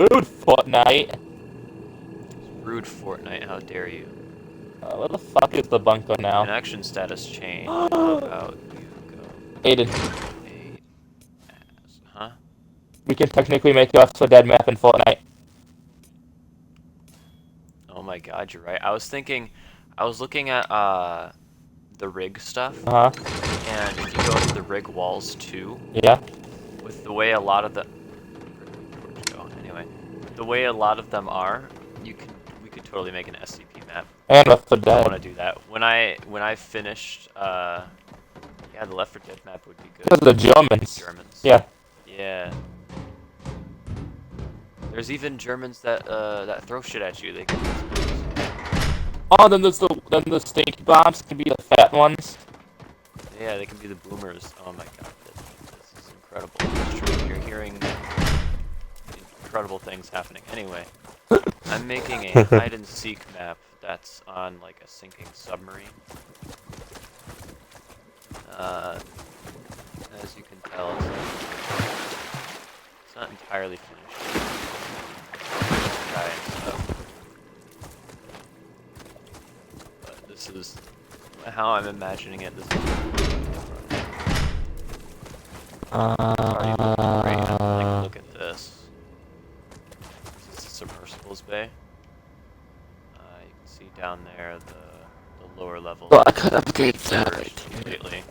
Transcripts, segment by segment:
Rude Fortnite. Rude Fortnite, how dare you? Where the fuck is the bunker now? Connection status change. How about you go? Aiden, A huh? we can technically make Left 4 Dead map in Fortnite. Oh my god, you're right. I was looking at the rig stuff, Uh-huh. and if you go into the rig walls too, Yeah. with the way a lot of the where'd you go? Anyway, the way a lot of them are, we could totally make an SCP map. And Left 4 I want to Dead. do that. When I finished yeah, the Left 4 Dead map would be Because good. of the Germans. Germans. Yeah. Yeah. There's even Germans that throw shit at you. They can Oh, then the stinky bombs can be the fat ones. yeah, they can be the boomers. Oh my god, this is incredible. It's true. You're hearing incredible things happening. Anyway, I'm making a hide and seek map that's on like a sinking submarine. As you can tell, it's not entirely finished. Guy and stuff. But this is how I'm imagining it. This is already looking great. Like, look at this. This is the submersibles bay. You can see down there the lower level. Well, I could upgrade that. Completely.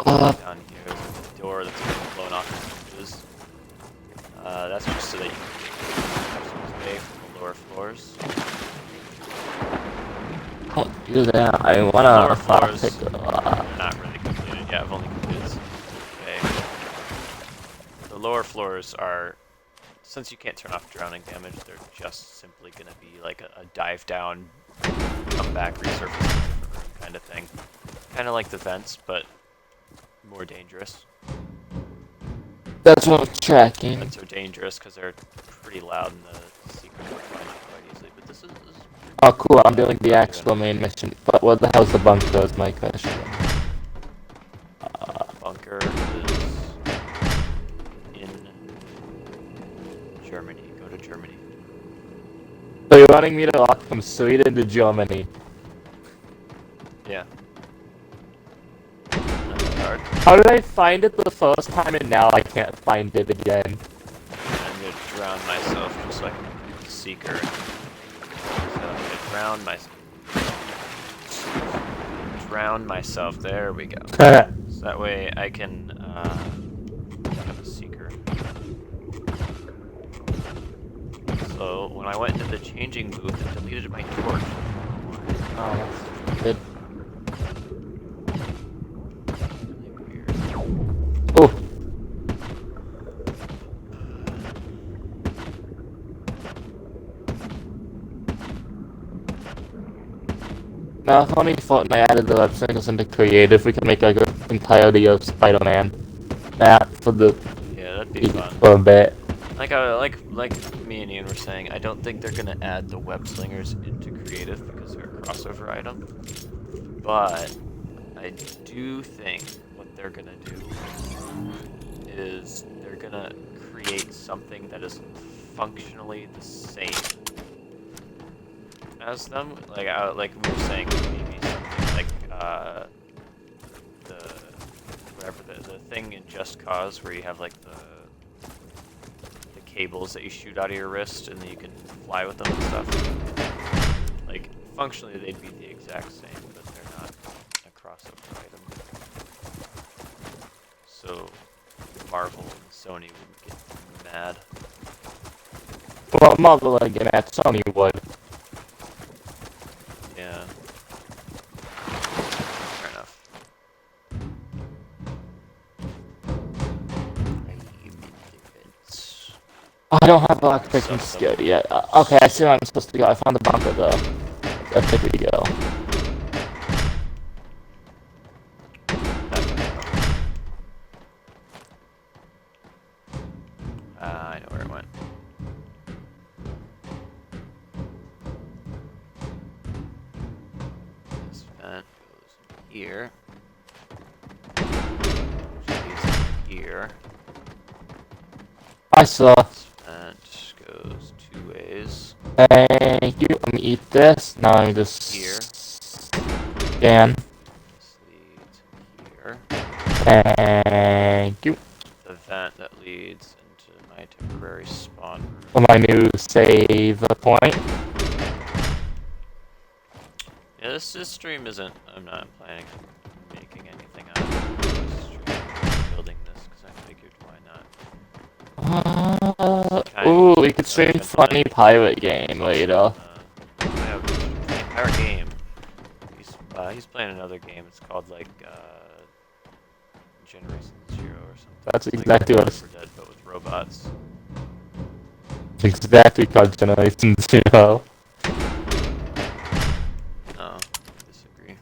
Oh, Down here is a door that's been blown off the hinges. That's just so that you can have some bay from the lower floors. don't do that. I Lower wanna floors, pick they're not really completed yet. I've only completed some bay. The lower floors are, since you can't turn off drowning damage, they're just simply gonna be like a dive down, come back, resurface kind of thing. Kind of like the vents, but more dangerous. That's what I'm tracking. Vents are dangerous because they're pretty loud and the secret will find you quite easily. But this is Oh, cool. I'm doing the actual main mission. But what the hell's the bunker is my question. bunker is in Germany. Go to Germany. So you're wanting me to walk from Sweden to Germany? Yeah. Not that hard. How did I find it the first time and now I can't find it again? I'm gonna drown myself just so I can complete the seeker. So I'm gonna drown myself. There we go. So that way I can have a seeker. So when I went into the changing booth, it deleted my torch. Oh, that's good. Really weird. Oh. Now, if only Fortnite added the web singles into creative, we could make like an entirety of Spider-Man map for the Yeah, that'd be fun. for a bit. Like me and Ian were saying, I don't think they're gonna add the web slingers into creative because they're a crossover item. But I do think what they're gonna do is they're gonna create something that is functionally the same as them. Like we were saying, maybe something like the whatever the thing in Just Cause where you have like the cables that you shoot out of your wrist and then you can fly with them and stuff. Like functionally they'd be the exact same, but they're not a crossover item. So Marvel and Sony wouldn't get mad. Well, Marvel again at Sony would. Yeah. Fair enough. I don't have electrician skill yet. Okay, I see where I'm supposed to go. I found the bunker though. I think we go. I know where it went. This vent goes here. Which leads here. I saw. This vent Thank you. Let me eat this. Now I'm just Here. scan. This leads here. Thank you. The vent that leads into my temporary spawn room. For my new save point. Yeah, this stream isn't. I'm not planning on making anything out of this stream. I'm building this because I figured why not. Ooh, we could stream Kinda funny like- pirate game later. Yeah, our game. He's playing another game. It's called like Generation Zero or something. That's It's exactly like what Left 4 Dead, but with robots. It's exactly called Generation Zero. No, disagree.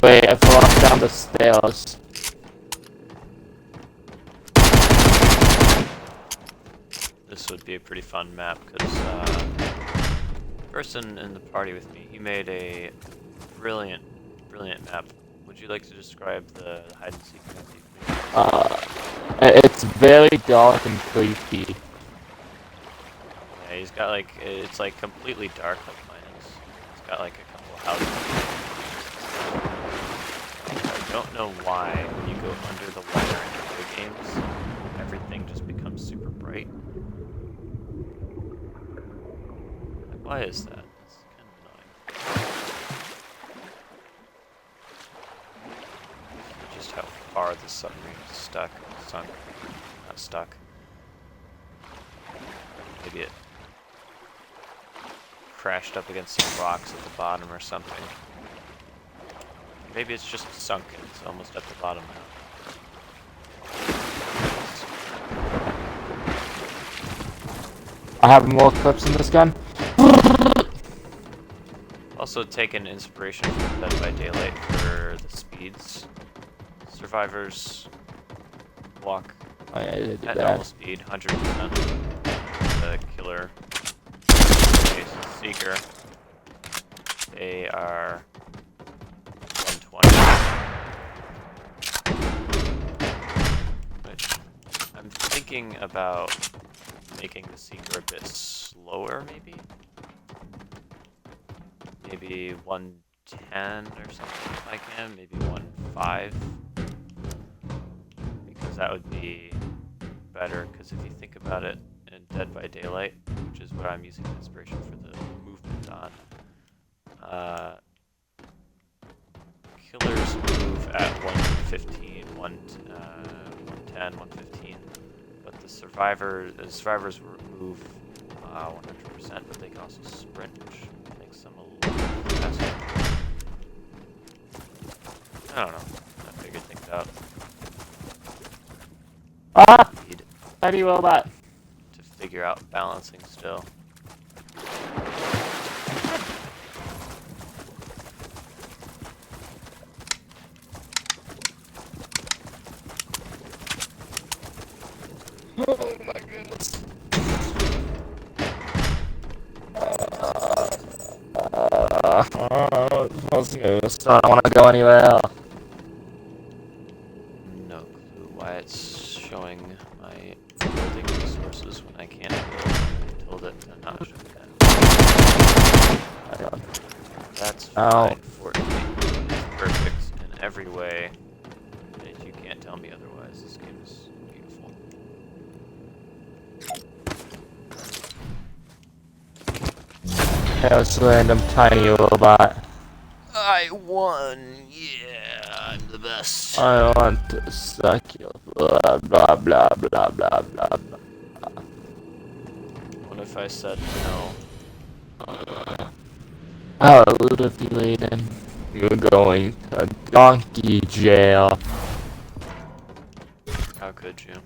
Wait, I fell off down the stairs. This would be a pretty fun map because person in the party with me, he made a brilliant map. Would you like to describe the hide and seek map? It's very dark and creepy. Yeah, he's got like, it's like completely dark like mine is. It's got like a couple of houses. I don't know why when you go under the water in video games, everything just becomes super bright. Like, why is that? That's kind of annoying. Just how far the submarine is sunk, not stuck. Maybe it crashed up against some rocks at the bottom or something. Maybe it's just sunken. It's almost at the bottom now. I have more clips in this gun. Also taken inspiration from Dead by Daylight for the speeds. Survivors walk Oh, yeah, I did at that. normal speed, 100%. The killer, Seeker, they are 120. Which I'm thinking about making the Seeker a bit slower, maybe? Maybe 110 or something if I can, maybe 1.5. Because that would be better, because if you think about it in Dead by Daylight, which is what I'm using inspiration for the movement on, killers move at 115, 110, 115, but the survivors will move 100%, but they can also sprint, which makes them a little faster. I don't know. I figured things out. Ah! Need Tiny robot. to figure out balancing still. Oh my goodness. I don't want to go anywhere. No clue why it's showing my building resources when I can't build. I told it to not show that. That's fine. Fortnite is perfect in every way that you can't tell me otherwise. This game is beautiful. That was random tiny robot. I won! Yeah, I'm the best. I want to suck you. Blah blah blah blah blah blah blah. What if I said no? How would have you Aiden? You're going to donkey jail. How could you?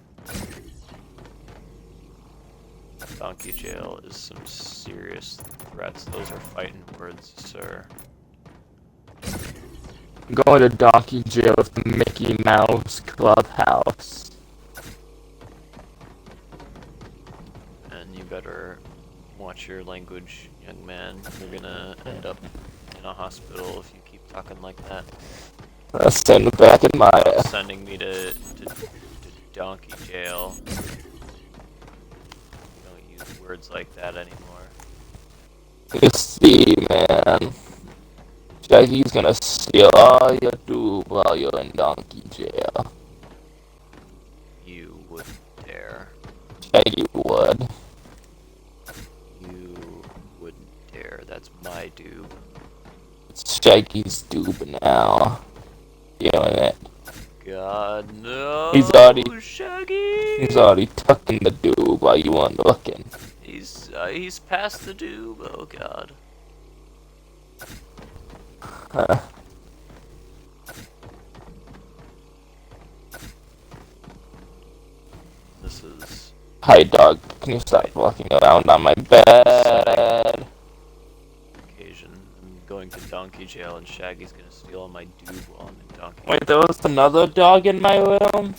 Donkey jail is some serious threats. Those are fighting words, sir. I'm going to donkey jail with the Mickey Mouse Clubhouse. And you better watch your language, young man. You're gonna end up in a hospital if you keep talking like that. Send it back in my Sending me to donkey jail. Don't use words like that anymore. You see, man. Shaggy's gonna steal all your doob while you're in donkey jail. You wouldn't dare. Shaggy would. You wouldn't dare. That's my doob. It's Shaggy's doob now. Feeling it. God, no! He's already- Shaggy! He's already tucking the doob while you weren't looking. He's past the doob. Oh God. Huh. This is Hi, dog. Can you stop walking around on my bed? occasion. I'm going to donkey jail, and Shaggy's gonna steal all my doob while I'm in donkey. Wait, there was another dog in my room?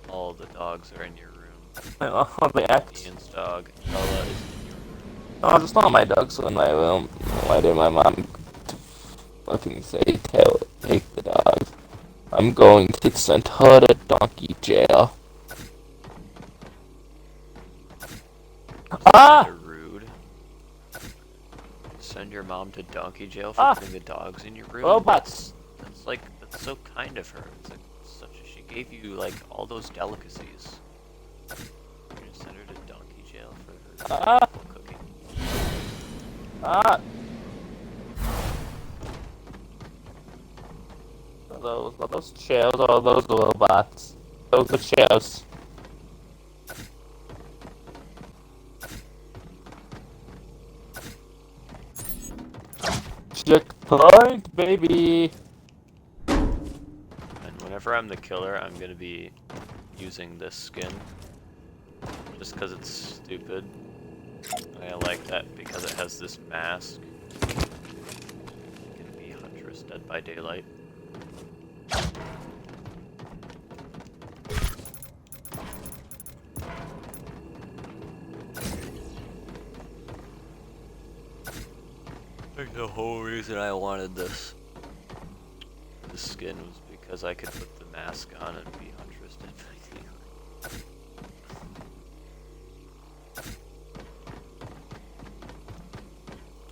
All the dogs are in your room. Oh, the ex. Ian's dog, Ella, is in your room. Oh, just all my dogs are in my room. Why did my mom fucking say take the dog? I'm going to send her to donkey jail. Ah! Kinda rude. Send your mom to donkey jail for Ah! putting the dogs in your room. Robots! That's so kind of her. It's like she gave you like all those delicacies. You're gonna send her to donkey jail for her Ah! cooking. Ah! Are those chairs or are those robots? Those are chairs. Checkpoint, baby! And whenever I'm the killer, I'm gonna be using this skin. Just because it's stupid. I like that because it has this mask. It can be Huntress Dead by Daylight. Like the whole reason I wanted this skin was because I could put the mask on and be Huntress Dead by Daylight.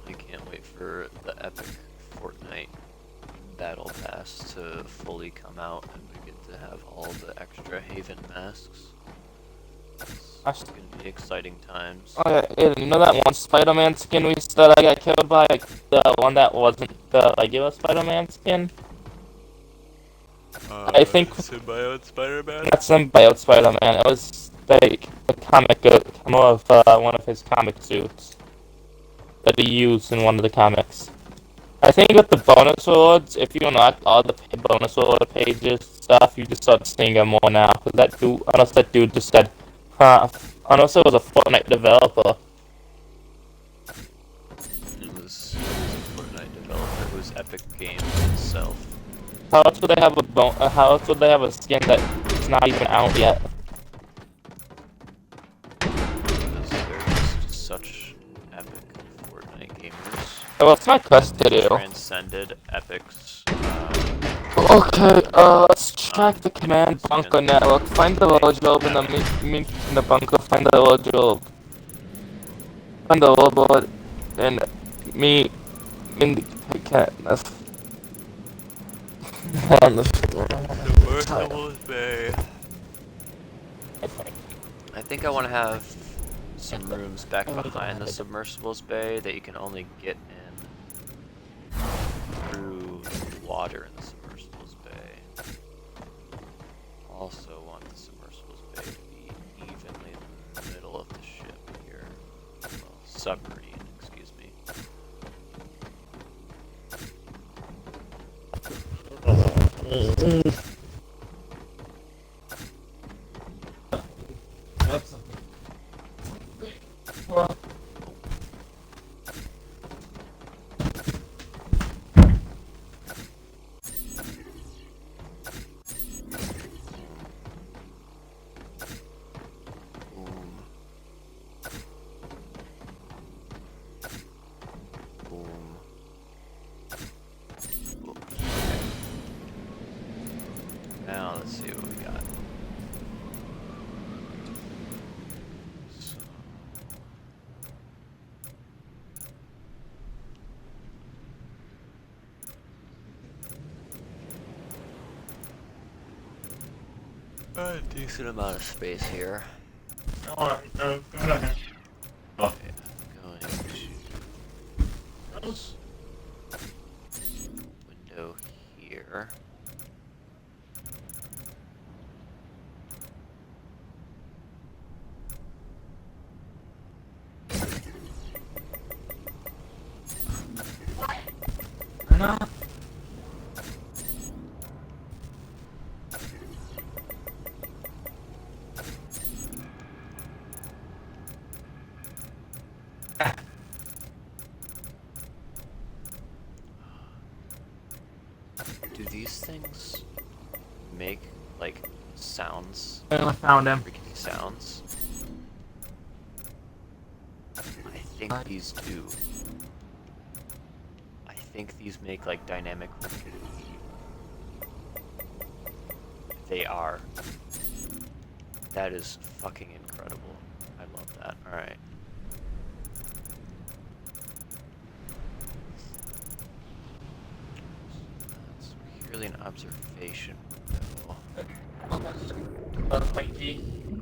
I can't wait for the epic Fortnite Battle Pass to fully come out and we get to have all the extra Haven masks. It's gonna be exciting times. Oh, yeah, you know that one Spider-Man skin that I got killed by? The one that wasn't the regular Spider-Man skin? I think Symbiote Spider-Man? that's Symbiote Spider-Man. It was like a comic, more of one of his comic suits that he used in one of the comics. I think with the bonus rewards, if you unlock all the bonus reward pages stuff, you just start seeing them more now. Cause that dude, unless that dude just said, unless it was a Fortnite developer. It was a Fortnite developer. It was Epic Games itself. How else would they have how else would they have a skin that is not even out yet? Because they're just such epic Fortnite gamers. Well, it's my quest to do. Transcended Epic's. Okay, let's track the command bunker network. Find the wardrobe in the bunker. Find the wardrobe. Find the wardrobe and me in the cat. On the Submersibles Bay. I think I want to have some rooms back behind the Submersibles Bay that you can only get in through water in the Submersibles Bay. Also want the Submersibles Bay to be evenly in the middle of the ship here. Well, submarine, excuse me. A decent amount of space here. Alright, go ahead. Oh. Okay, going to this window here. No. Do these things make, like, sounds? I found him. Freaky sounds? I think these do. I think these make, like, dynamic rigidity. They are. That is fucking incredible. I love that. Alright. That's purely an observation window.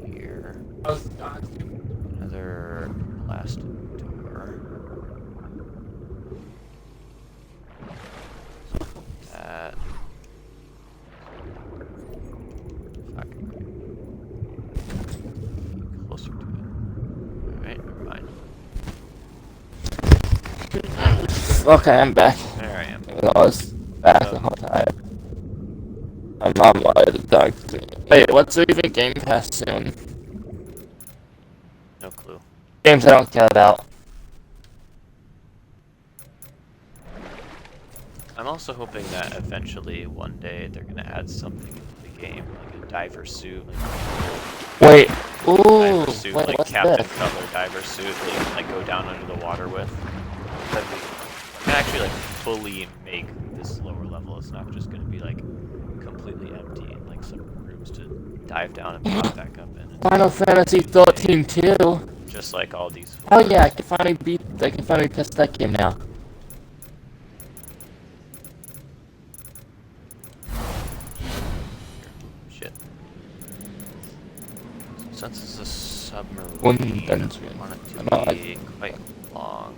Here. Another last door. That. Fuck. Closer to it. Alright, never mind. Okay, I'm back. There I am. I was back the whole time. My mom wanted to talk to me. Wait, what's even Game Pass soon? No clue. Games I don't care about. I'm also hoping that eventually one day they're gonna add something into the game, like a diver suit, like Wait. Ooh. diver suit, Wait, like what's Captain this? Cutler diver suit that you can like go down under the water with. That'd be, you can actually like fully make this lower level. It's not just gonna be like completely empty and like some rooms to dive down and pop back up in. Final Fantasy 13 too. Just like all these. Oh yeah, I can finally test that game now. Shit. Since it's a submarine, One I dungeon. want it I know, to be quite long.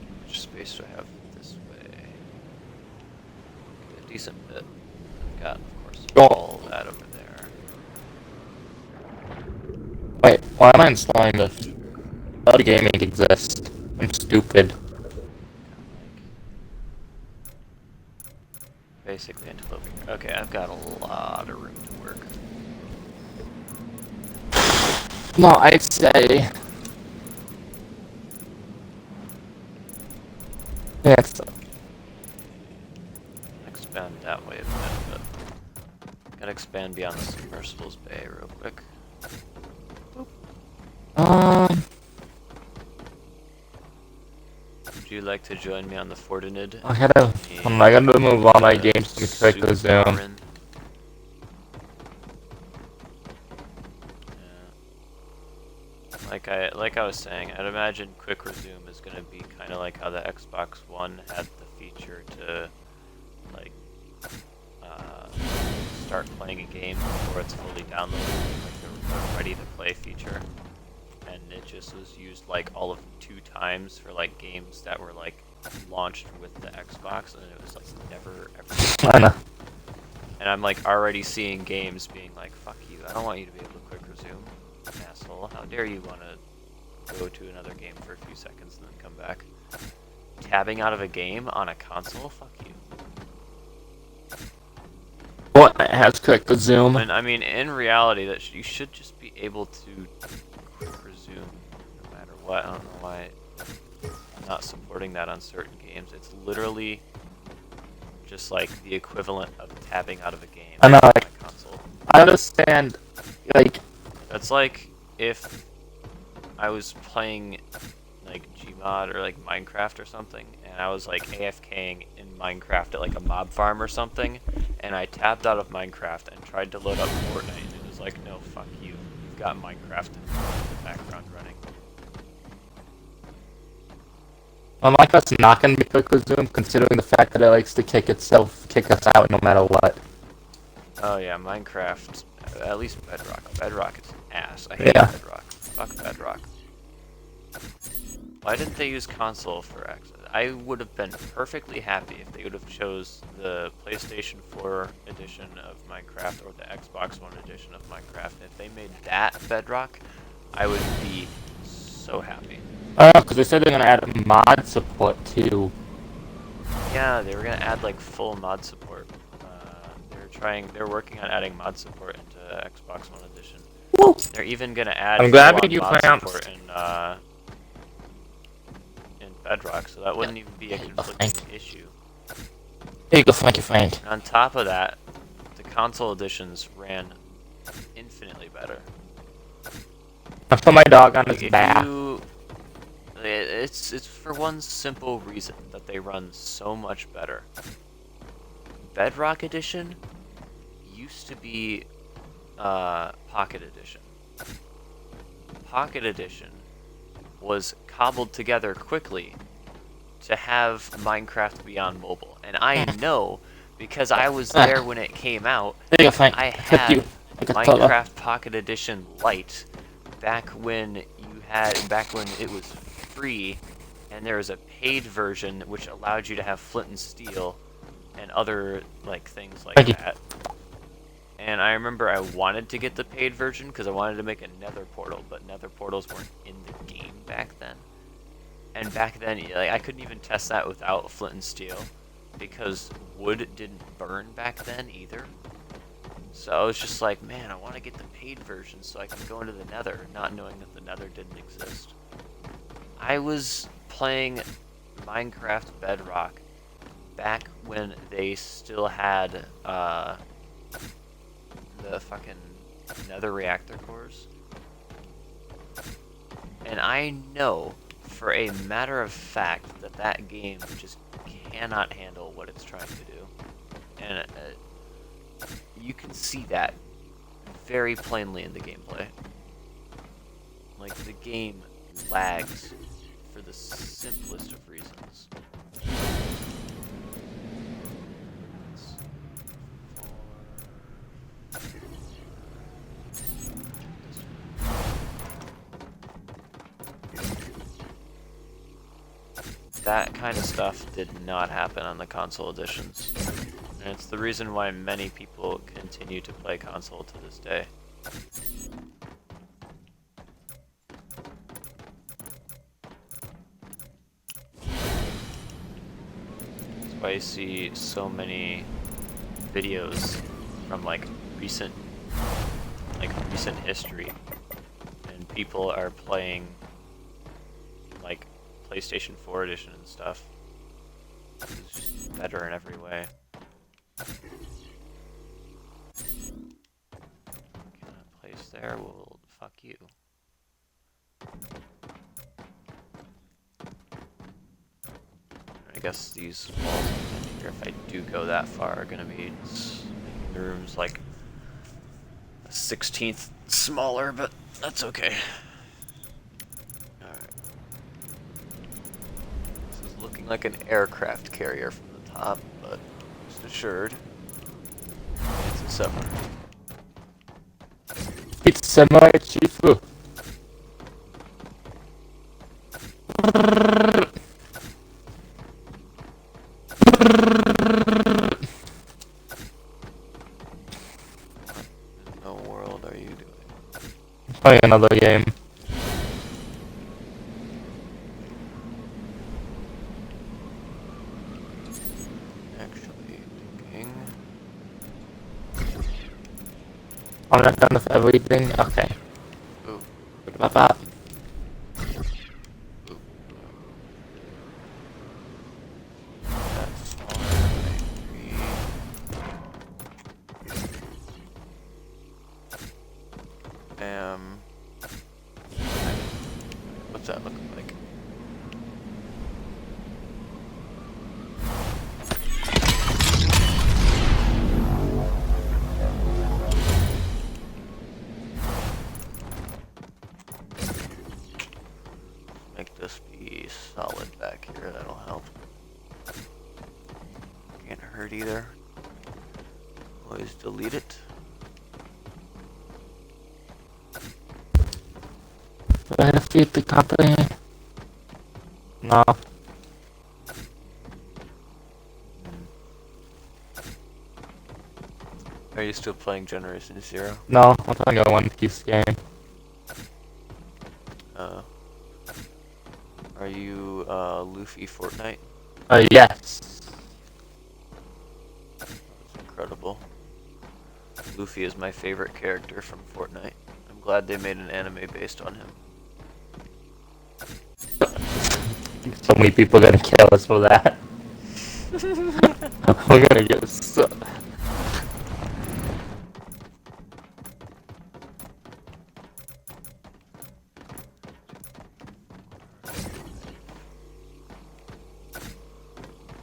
How much space do I have this way? Okay, a decent bit. I've got, of course, all that over there. Wait, why am I installing this? How do gaming exist? I'm stupid. Basically until over here. Okay, I've got a lot of room to work. No, I'd say... Yes. Expand that way a bit, but gotta expand beyond the submersibles bay real quick. Would you like to join me on the Fortinid? I gotta move all my games to quick the zoom. Supermarin? Yeah. Like I was saying, I'd imagine quick resume is gonna be kind of like how the Xbox One had the feature to like start playing a game before it's fully downloaded, like the ready to play feature. And it just was used like all of 2 times for like games that were like launched with the Xbox, and it was like never ever. I know. And I'm like already seeing games being like, "Fuck you! I don't want you to be able to quick resume, asshole! How dare you want to go to another game for a few seconds and then come back? Tabbing out of a game on a console? Fuck you!" What? It has quick the zoom. And I mean, in reality, that you should just be able to quick resume no matter what. I don't know why I'm not supporting that on certain games. It's literally just like the equivalent of tabbing out of a game I know, on like, a console. I understand, like... That's like if I was playing like Gmod or like Minecraft or something, and I was like AFKing in Minecraft at like a mob farm or something, and I tabbed out of Minecraft and tried to load up Fortnite, and it was like, no, fuck you. You've got Minecraft in the background running. Minecraft's not gonna be quick resume, considering the fact that it likes to kick us out no matter what. Oh yeah, Minecraft. At least Bedrock. Bedrock is ass. I hate Yeah. Bedrock. Fuck Bedrock. Why didn't they use console for access? I would have been perfectly happy if they would have chose the PlayStation 4 edition of Minecraft or the Xbox One edition of Minecraft. If they made that Bedrock, I would be so happy. Oh, because they said they're gonna add mod support too. Yeah, they were gonna add like full mod support. They're working on adding mod support into Xbox One edition. Woo! They're even gonna add I'm glad full-on you mod pronounced. support in Bedrock, so that wouldn't even be a conflicting issue. Here you go, Frankie Frank. And on top of that, the console editions ran infinitely better. I put my dog on his If back. it's for one simple reason that they run so much better. Bedrock Edition used to be Pocket Edition. Pocket Edition was cobbled together quickly to have Minecraft be on mobile. And I know, because I was there when it came out, There you go, Frank. I Except had you. Like a toddler. Minecraft Pocket Edition Lite back when it was free, and there was a paid version which allowed you to have flint and steel and other like things like Thank you. that. And I remember I wanted to get the paid version because I wanted to make a nether portal, but nether portals weren't in the game back then. And back then, like, I couldn't even test that without flint and steel because wood didn't burn back then either. So I was just like, man, I want to get the paid version so I can go into the nether, not knowing that the nether didn't exist. I was playing Minecraft Bedrock back when they still had the fucking nether reactor cores. And I know for a matter of fact that that game just cannot handle what it's trying to do. And you can see that very plainly in the gameplay. Like, the game lags for the simplest of reasons. That kind of stuff did not happen on the console editions. And it's the reason why many people continue to play console to this day. That's why you see so many videos from recent history, and people are playing like PlayStation 4 edition and stuff. It's just better in every way. Can I place there? Well, fuck you. I guess these walls here, if I do go that far, are gonna be making the rooms like a 16th smaller, but that's okay. Alright. This is looking like an aircraft carrier from the top, but just assured, it's a submarine. It's Samurai Chifu. In no world are you doing? Play another game. Actually thinking. I'm not done with everything. Okay. Ooh. What about that? That's all right. What's that look like? Make this be solid back here, that'll help. Can't hurt either. Always delete it. Do I defeat the company? No. Are you still playing Generation Zero? No, I'm playing a One Piece game. Are you Luffy Fortnite? Yes. That's incredible. Luffy is my favorite character from Fortnite. I'm glad they made an anime based on him. So many people are gonna kill us for that. We're gonna get so.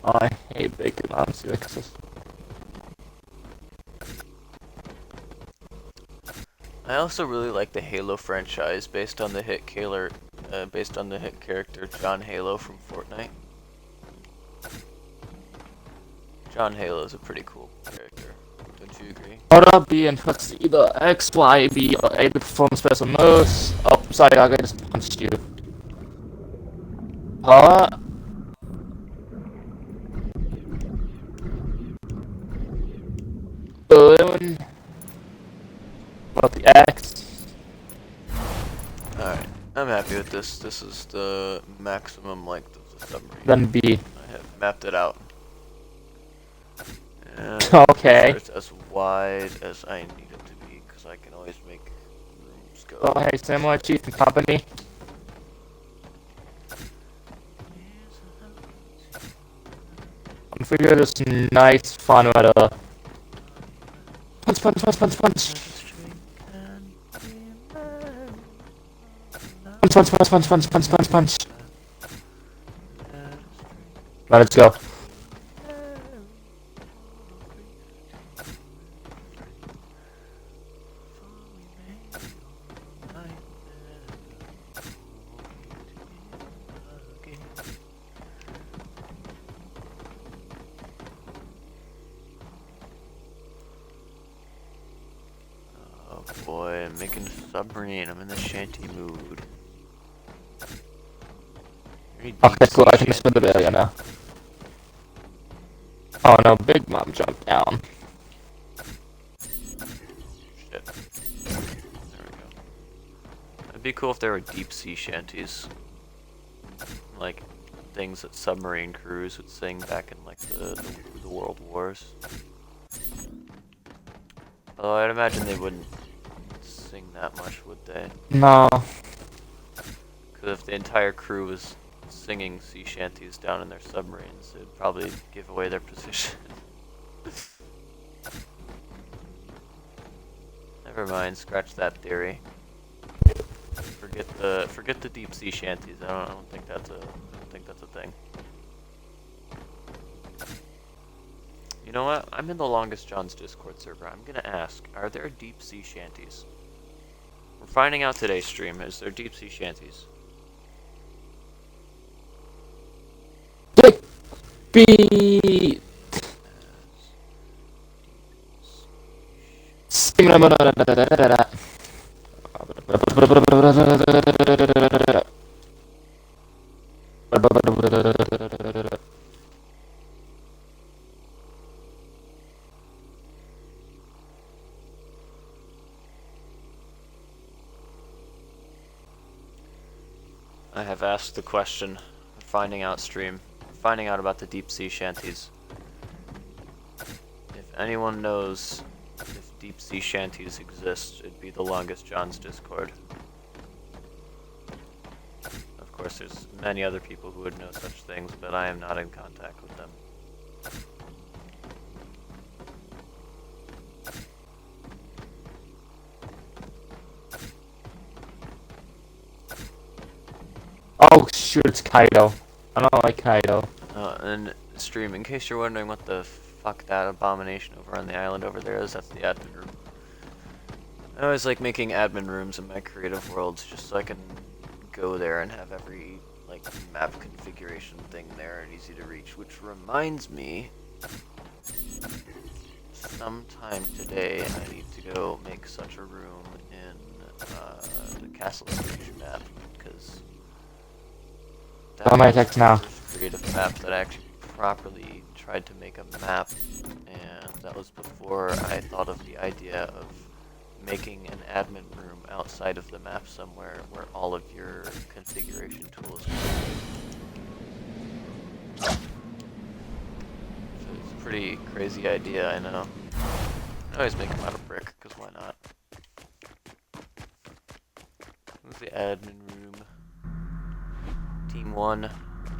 Oh, I hate Big Mom 6. I also really like the Halo franchise based on the hit character John Halo from Fortnite. John Halo is a pretty cool character. Don't you agree? Hold up, B and press either X, Y, B, or A to perform special moves. Oh, sorry, I just punched you. Balloon. About the X. Alright, I'm happy with this. This is the maximum length of the submarine. Then B. I have mapped it out. And Okay. it's as wide as I need it to be, because I can always make rooms go. Oh, hey, Samurai Chief and Company. I'm figuring this nice fun with a punch, punch, punch, punch, punch. Punch, punch, punch, punch, punch, punch, punch, punch. Let's go. Oh boy, I'm making a submarine. I'm in the shanty mood. Okay, cool. I can spin the barrier now. Oh no, Big Mom jumped down. Shit. There we go. It'd be cool if there were deep sea shanties. Like things that submarine crews would sing back in like the World Wars. Although I'd imagine they wouldn't sing that much, would they? No. Because if the entire crew was singing sea shanties down in their submarines, it would probably give away their position. Never mind, scratch that theory. Forget the deep sea shanties. I don't think that's a thing. You know what? I'm in the Longest John's Discord server. I'm gonna ask, are there deep sea shanties? We're finding out today, stream. Is there deep sea shanties? Beat. I have asked the question. Finding out, stream. Finding out about the deep sea shanties. If anyone knows if deep sea shanties exist, it'd be the Longest John's Discord. Of course, there's many other people who would know such things, but I am not in contact with them. Oh shoot, it's Kaido. I don't like Kaido. And stream, in case you're wondering what the fuck that abomination over on the island over there is, that's the admin room. I always like making admin rooms in my creative worlds just so I can go there and have every like map configuration thing there and easy to reach, which reminds me, sometime today I need to go make such a room in the Castle Siege map, because What my text now? first creative map that I actually properly tried to make a map, and that was before I thought of the idea of making an admin room outside of the map somewhere where all of your configuration tools can be. So it's a pretty crazy idea, I know. I always make them out of brick, because why not? Where's the admin room? Team 1,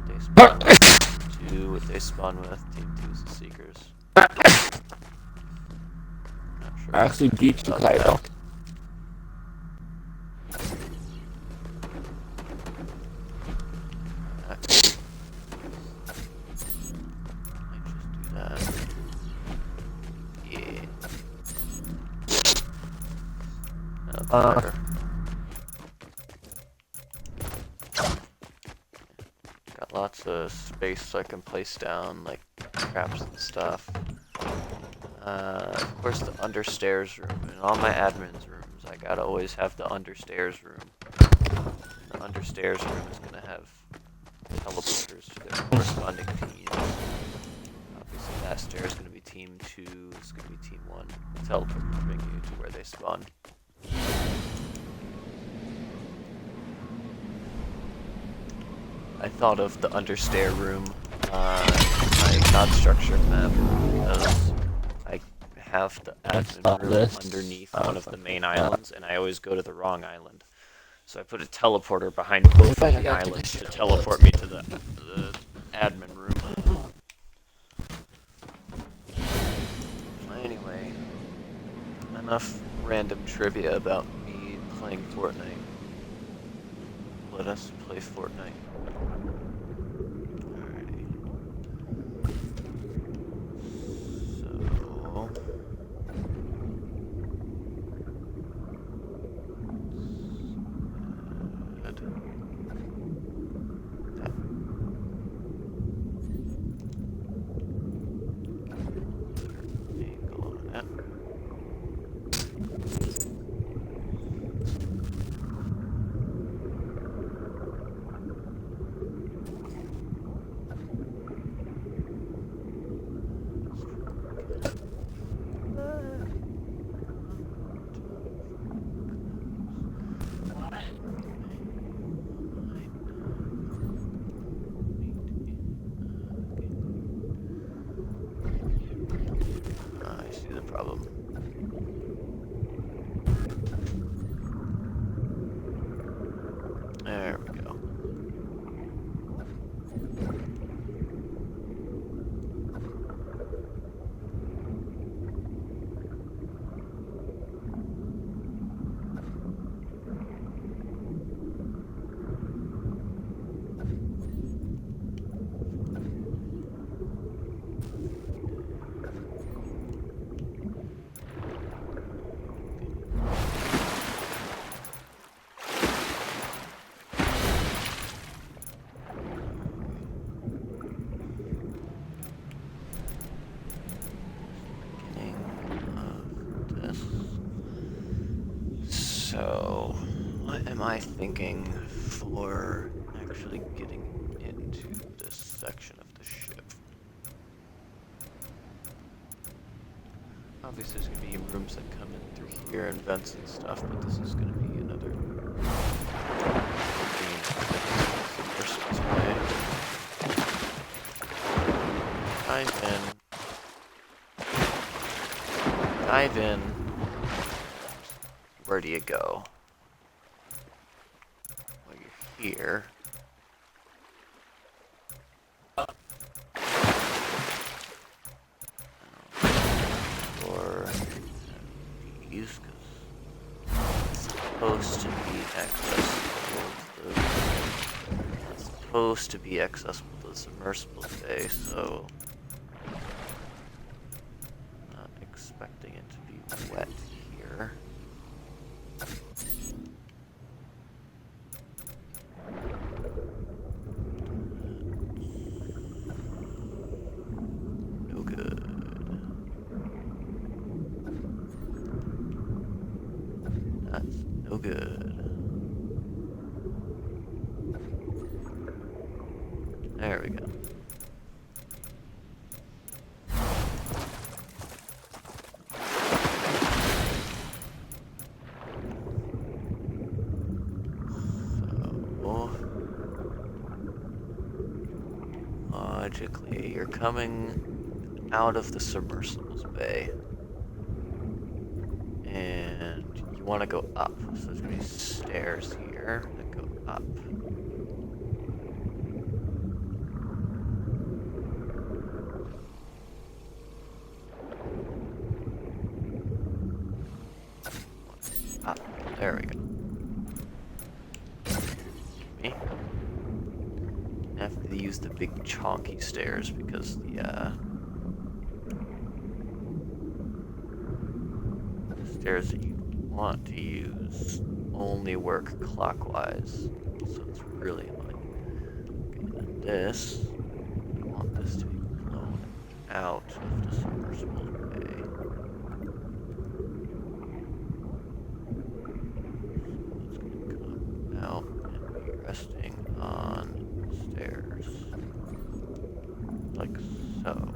they spawn with. 2, what they spawn with. Team 2 is the Seekers. Not sure I actually beat you, Kaido. Better. Got lots of space so I can place down like traps and stuff. Of course the understairs room. In all my admin's rooms, I gotta always have the understairs room. The understairs room is gonna have teleporters to their corresponding teams. Obviously that stair is gonna be team 2, it's gonna be team 1. The teleport will bring you to where they spawn. I thought of the understair room my god structure map because I have the admin room underneath one of the main islands, and I always go to the wrong island. So I put a teleporter behind both of the islands to teleport me to the admin room. Anyway, enough random trivia about me playing Fortnite. Let us play Fortnite. Alrighty. So... Good. Angle on that. I see the problem. There we go. So, what am I thinking for actually getting into this section of the ship? Obviously there's going to be rooms that come in through here and vents and stuff, but this is going to be another Dive in. Where do you go? Well, you're here. Or these, because it's supposed to be accessible to the submersible today, so not expecting it to be wet here. No good. good. There we go. So, logically, you're coming out of the submersibles bay. And you want to go up. So there's going to be stairs here that go up. Up. There we go. Me. I have to use the big chonky stairs because the stairs that you want to use only work clockwise, so it's really annoying. Okay, then this, I want this to be blown out of the submersible bay. So it's going to come out and be resting on stairs, like so.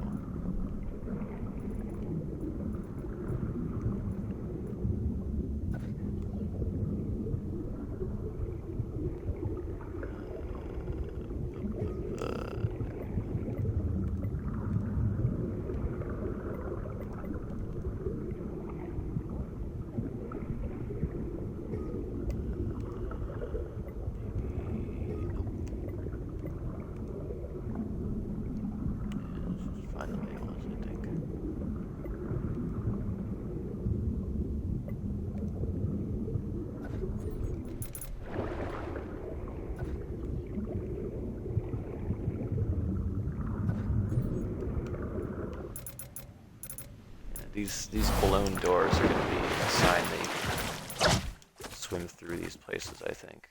These blown doors are going to be a sign that you swim through these places, I think.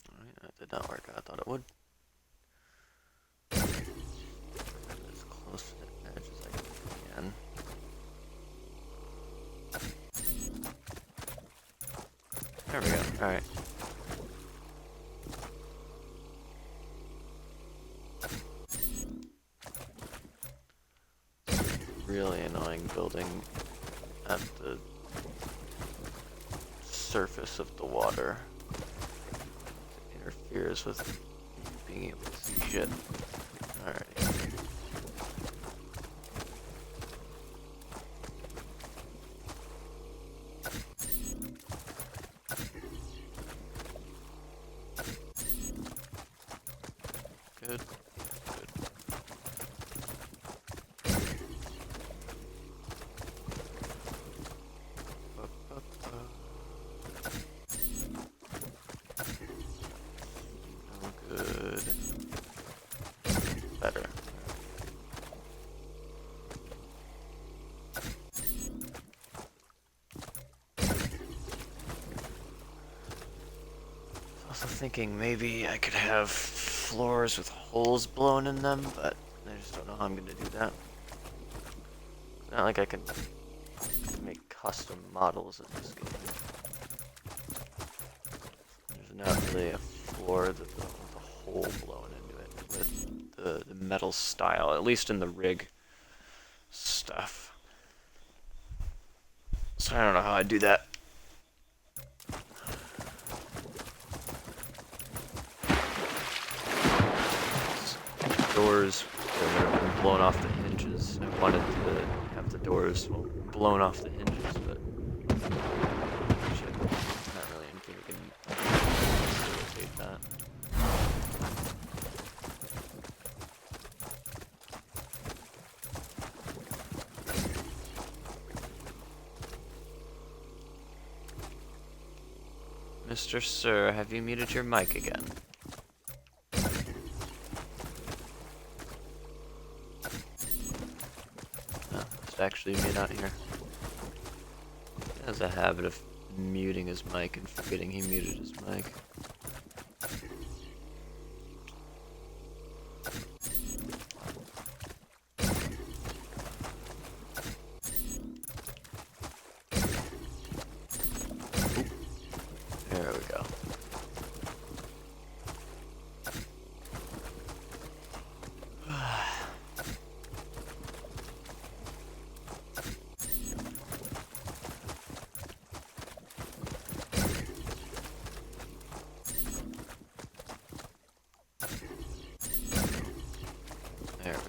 Alright, that did not work. I thought it would. As close to the edge as I can. There we go. Alright. Really annoying building at the surface of the water. It interferes with being able to see shit. Alright. Good. Good. Good. Better. Also thinking maybe I could have floors with holes blown in them, but I just don't know how I'm gonna do that. It's not like I can make custom models in this game. There's not really a floor with a hole blown into it with the metal style, at least in the rig stuff. So I don't know how I do that. Doors that are blown off the hinges. I wanted to have the doors blown off the hinges, but shit, not really anything we can facilitate that. Mr. Sir, have you muted your mic again? Actually made out here. He has a habit of muting his mic and forgetting he muted his mic. There we go. There we go.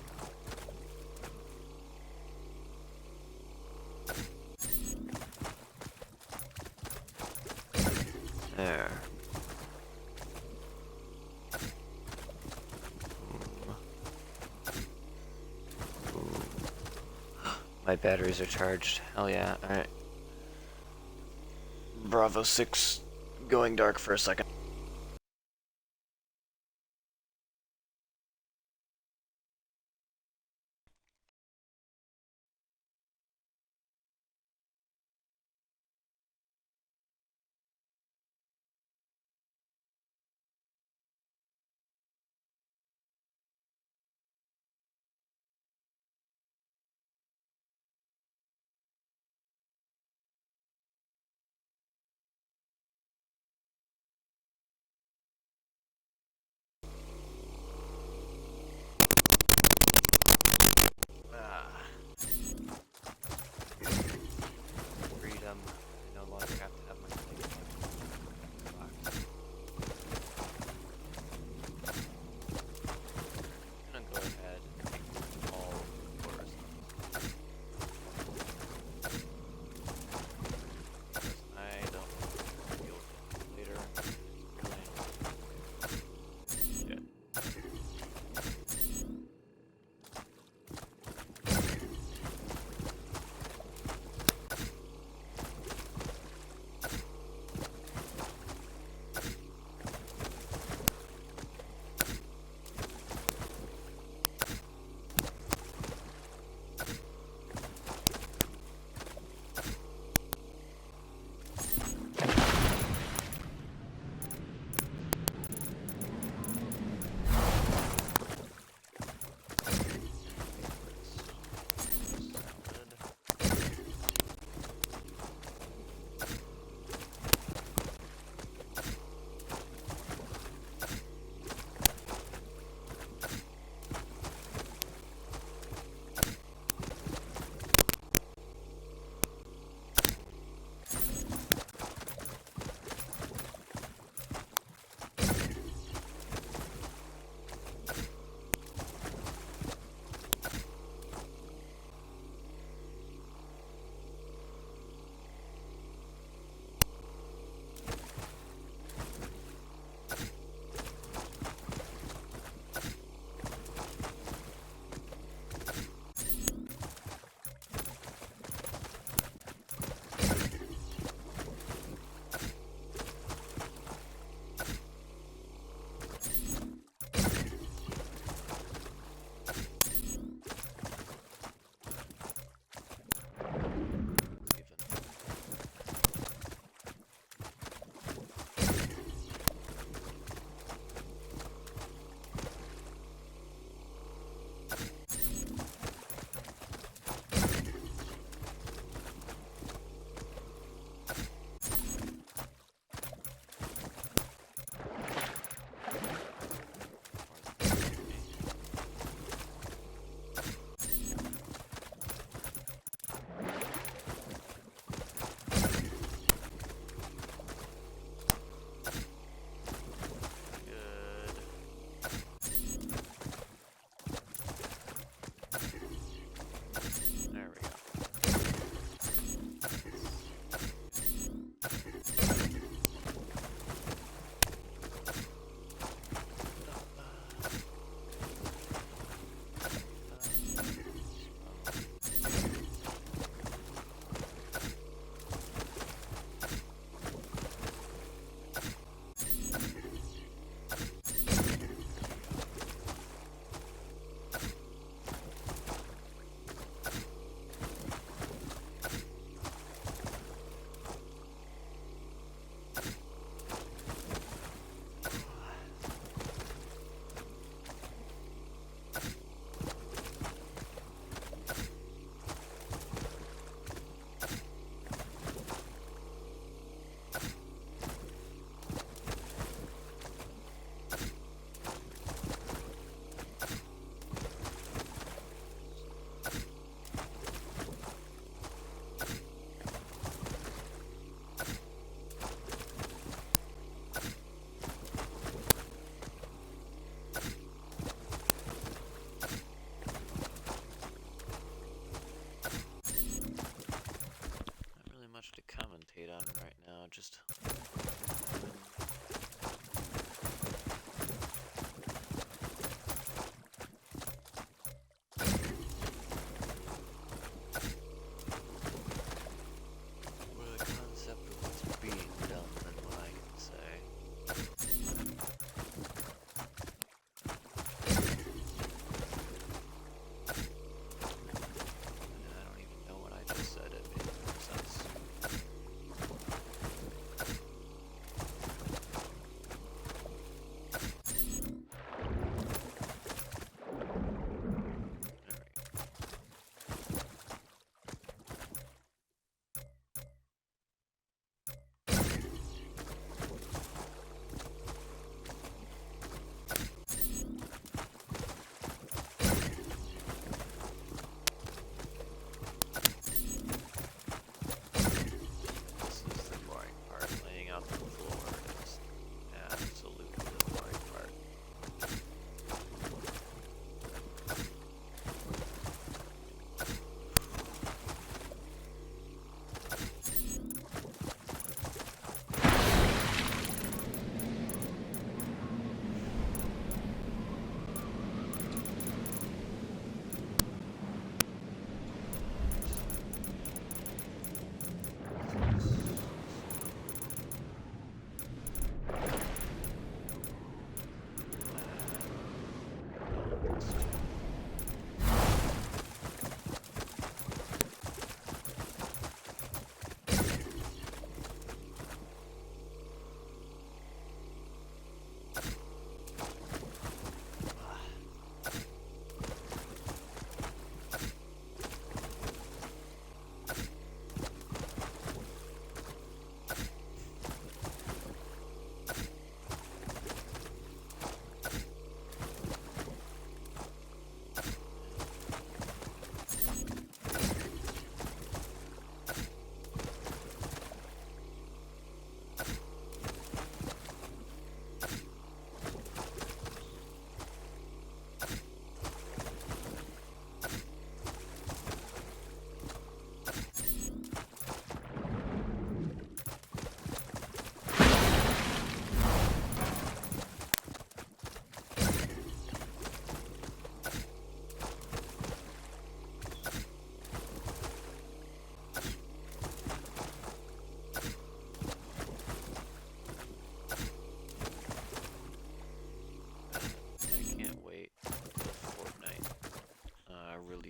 There. Ooh. My batteries are charged. Hell yeah. Alright. Bravo 6 going dark for a second.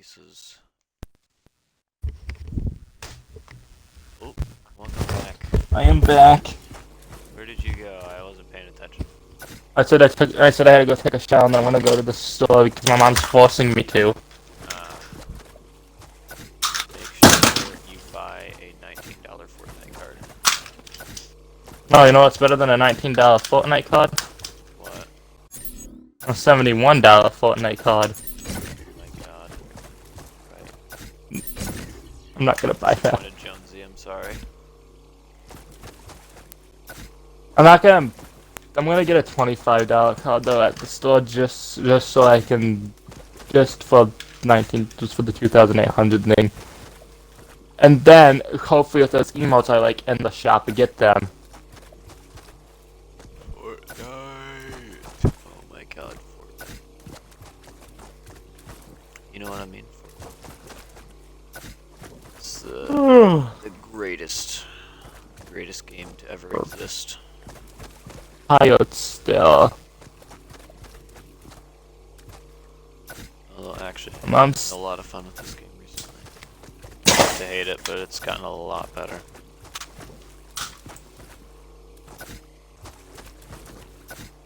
pieces. Oh, welcome back. I am back. Where did you go? I wasn't paying attention. I said I had to go take a shower and I want to go to the store because my mom's forcing me to. Make sure you buy a $19 Fortnite card. Oh, you know what's better than a $19 Fortnite card? What? A $71 Fortnite card. Oh my god. Right. I'm not gonna buy that. Wanted Jonesy, I'm sorry. I'm not gonna. I'm gonna get a $25 card though at the store just so I can, just for the 2,800 thing. And then hopefully with those emotes I like in the shop to get them. Fortnite. Oh my god, Fortnite. You know what I mean? It's the greatest game to ever exist. Tired still. Although actually, I'm I've had a lot of fun with this game recently. I used to hate it, but it's gotten a lot better.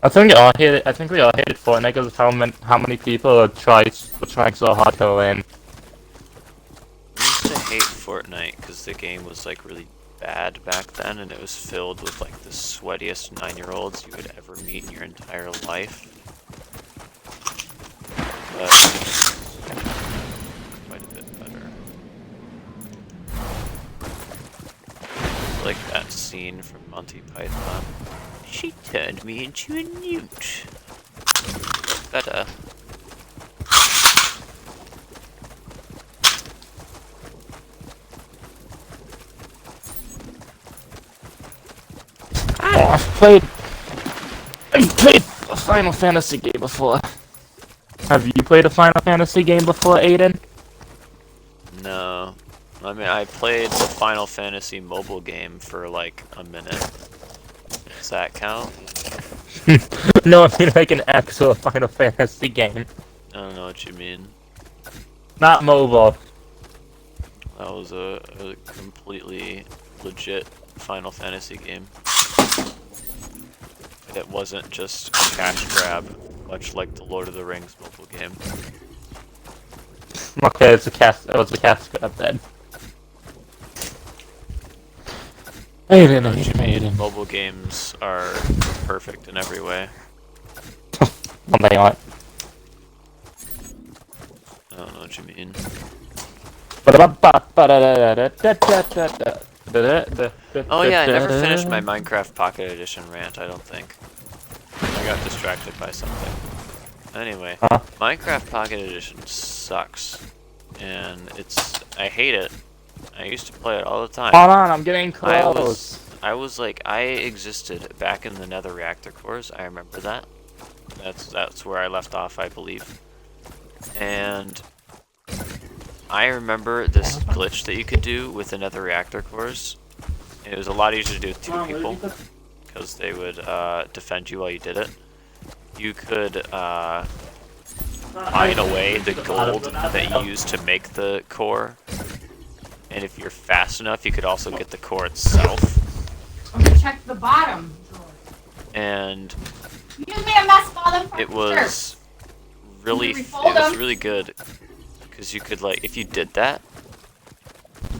I think we all hated Fortnite because of how many people were trying so hard to win. I used to hate Fortnite because the game was like really bad back then, and it was filled with like the sweatiest 9-year-olds you would ever meet in your entire life. But quite a bit better. Like that scene from Monty Python. She turned me into a newt. Better. Oh, I've played a Final Fantasy game before. Have you played a Final Fantasy game before, Aiden? No. I mean, I played the Final Fantasy mobile game for like a minute. Does that count? No, I mean like an actual Final Fantasy game. I don't know what you mean. Not mobile. That was a completely legit Final Fantasy game. It wasn't just a cash grab, much like the Lord of the Rings mobile game. Okay, it was a cast grab then. Aiden. Mobile games are perfect in every way. Well, they aren't. I don't know what you mean. Oh yeah, I never finished my Minecraft Pocket Edition rant, I don't think. I got distracted by something. Anyway, Huh? Minecraft Pocket Edition sucks. And I hate it. I used to play it all the time. Hold on, I'm getting close. I existed back in the Nether Reactor cores, I remember that. That's where I left off, I believe. And I remember this glitch that you could do with the Nether Reactor cores. It was a lot easier to do with 2 people, because they would defend you while you did it. You could hide away the gold that you used to make the core. And if you're fast enough, you could also get the core itself. I'm gonna check the bottom drawer. And You just made a mess of all them it was really good, because you could, like, if you did that,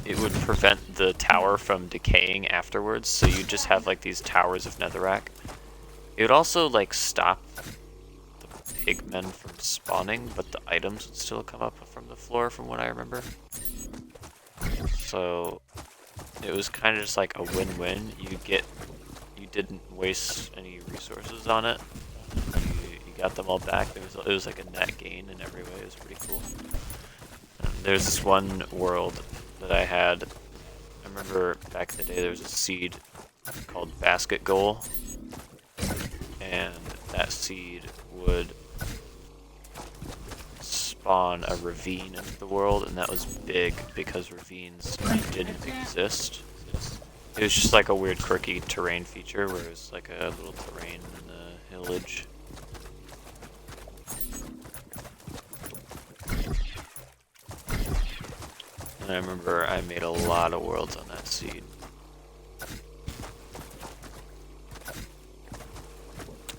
it would prevent the tower from decaying afterwards, so you just have like these towers of netherrack. It would also like stop the pigmen from spawning, but the items would still come up from the floor from what I remember. So it was kind of just like a win-win. You didn't waste any resources on it. You got them all back. It was like a net gain in every way. It was pretty cool. And there's this one world that I had. I remember back in the day there was a seed called Basket Goal, and that seed would spawn a ravine into the world, and that was big because ravines didn't exist. It was just like a weird quirky terrain feature where it was like a little terrain in the village. And I remember I made a lot of worlds on that seed.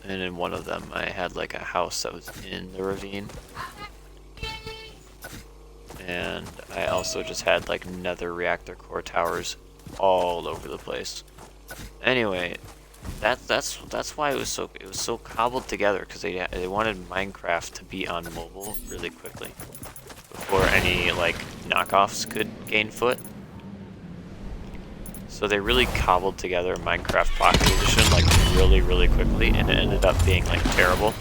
And in one of them, I had like a house that was in the ravine. And I also just had like nether reactor core towers all over the place. Anyway, that's why it was so cobbled together, because they wanted Minecraft to be on mobile really quickly before any like knockoffs could gain foot. So they really cobbled together Minecraft Pocket Edition like really quickly, and it ended up being like terrible.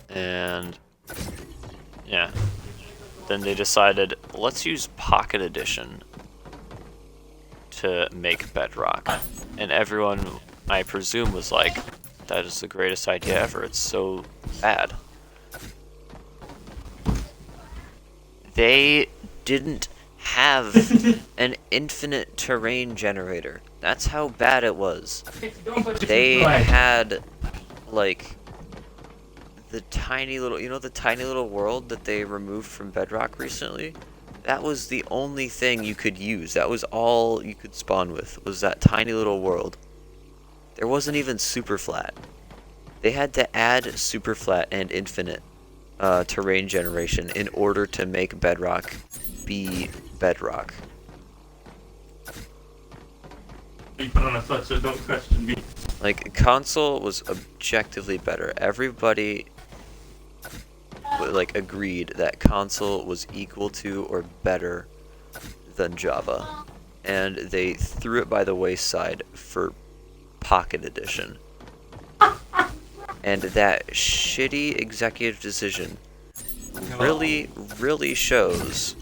And yeah, then they decided, let's use Pocket Edition to make Bedrock. And everyone, I presume, was like, that is the greatest idea ever, it's so bad. They didn't have an infinite terrain generator. That's how bad it was. They had, like, the tiny little, you know, the tiny little world that they removed from Bedrock recently? That was the only thing you could use. That was all you could spawn with, was that tiny little world. There wasn't even super flat. They had to add super flat and infinite terrain generation in order to make Bedrock be Bedrock. You put on a foot, so don't question me. Like, console was objectively better. Everybody like agreed that console was equal to or better than Java, and they threw it by the wayside for Pocket Edition. And that shitty executive decision really shows,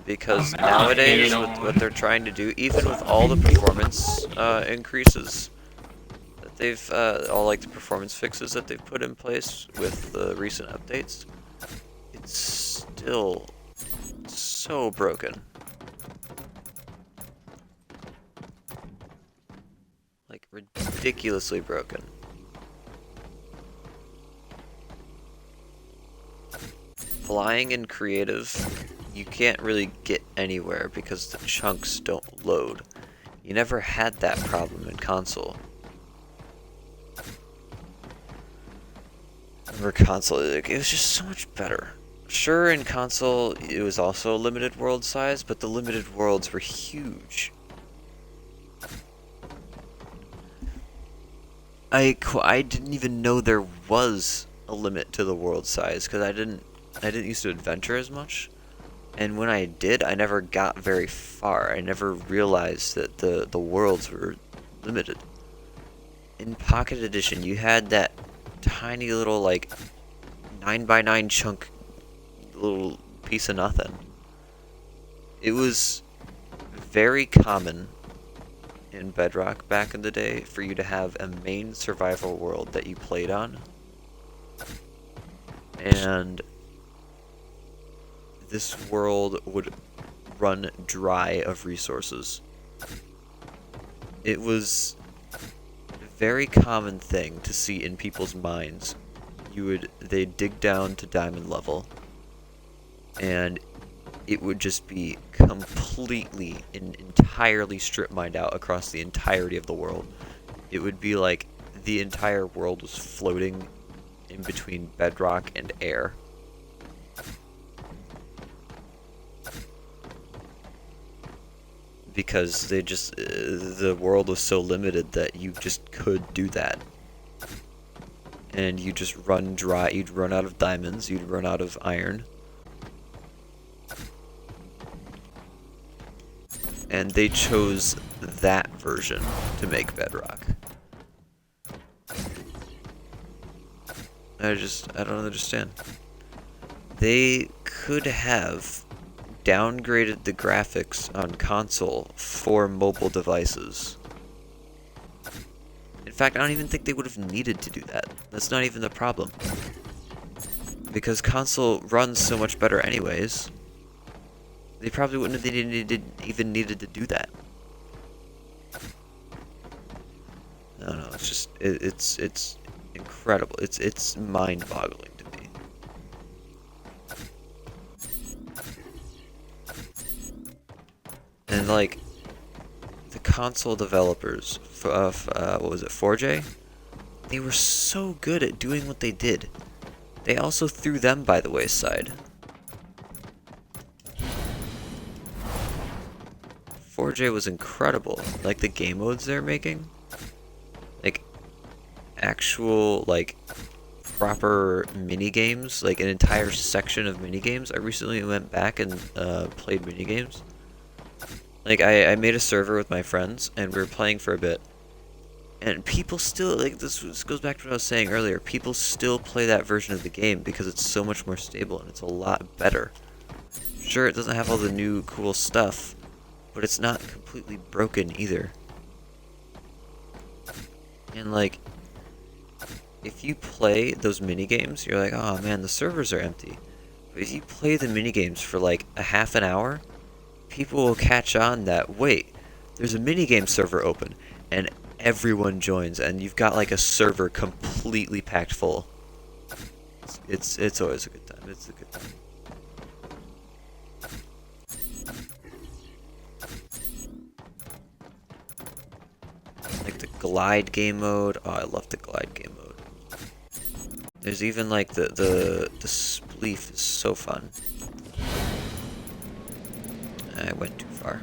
because nowadays with what they're trying to do, even with all the performance increases that they've all like the performance fixes that they've put in place with the recent updates, it's still so broken. Like, ridiculously broken. Flying in creative, you can't really get anywhere because the chunks don't load. You never had that problem in console. For console, it was just so much better. Sure, in console, it was also a limited world size, but the limited worlds were huge. I didn't even know there was a limit to the world size, because I didn't used to adventure as much. And when I did, I never got very far. I never realized that the worlds were limited. In Pocket Edition, you had that tiny little, like, 9x9 chunk little piece of nothing. It was very common in Bedrock back in the day for you to have a main survival world that you played on. And this world would run dry of resources. It was a very common thing to see in people's minds. They'd dig down to diamond level, and it would just be completely and entirely strip mined out across the entirety of the world. It would be like the entire world was floating in between bedrock and air. Because they just, the world was so limited that you just could do that. And you just run dry, you'd run out of diamonds, you'd run out of iron. And they chose that version to make Bedrock. I don't understand. They could have downgraded the graphics on console for mobile devices. In fact, I don't even think they would have needed to do that. That's not even the problem. Because console runs so much better anyways. They probably wouldn't have even needed to do that. I don't know, it's just, it's incredible. incredible. It's mind-boggling to me. And like the console developers of what was it, 4J? They were so good at doing what they did. They also threw them by the wayside. 4J was incredible. Like the game modes they're making, like actual like proper mini games, like an entire section of mini games. I recently went back and played mini games. Like I made a server with my friends and we were playing for a bit. And people still, like, this goes back to what I was saying earlier, people still play that version of the game because it's so much more stable and it's a lot better. Sure, it doesn't have all the new cool stuff, but it's not completely broken either. And, like, if you play those minigames, you're like, oh man, the servers are empty. But if you play the minigames for, like, a half an hour, people will catch on that, wait, there's a minigame server open, and everyone joins, and you've got like a server completely packed full. It's always a good time. It's a good time. Like the glide game mode. Oh, I love the glide game mode. There's even like the spleef is so fun. I went too far.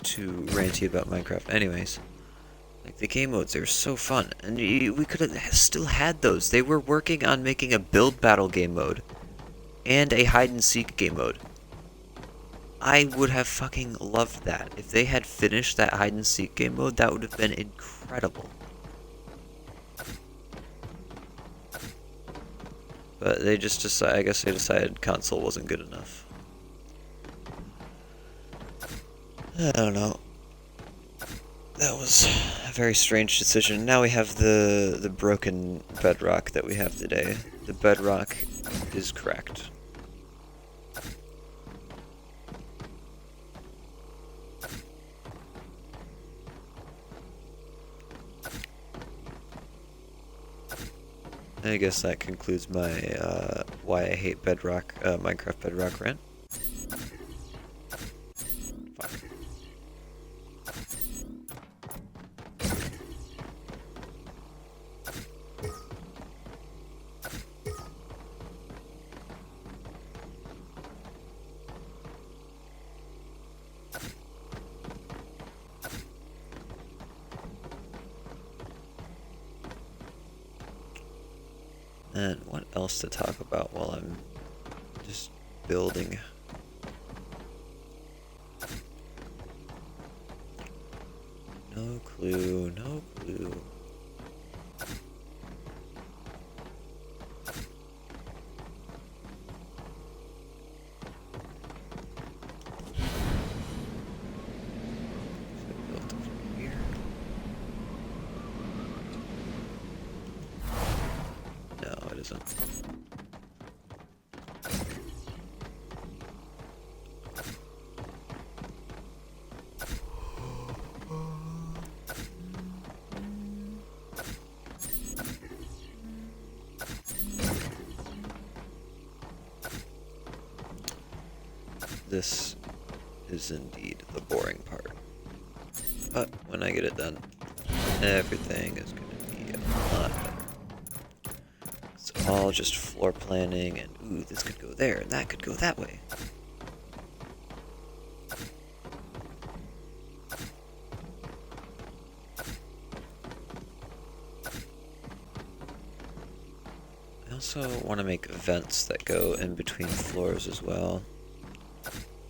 Too ranty about Minecraft. Anyways, like the game modes, they were so fun, and we could have still had those. They were working on making a build battle game mode and a hide and seek game mode. I would have fucking loved that. If they had finished that hide and seek game mode, that would have been incredible. But they just decided, I guess they decided console wasn't good enough. I don't know. That was a very strange decision. Now we have the broken bedrock that we have today. The bedrock is cracked. I guess that concludes my why I hate Bedrock, Minecraft Bedrock rant. And what else to talk about while I'm just building? No clue, no clue. This is indeed the boring part. But when I get it done, everything is going to be a lot better. It's all just floor planning and, ooh, this could go there and that could go that way. I also want to make vents that go in between floors as well.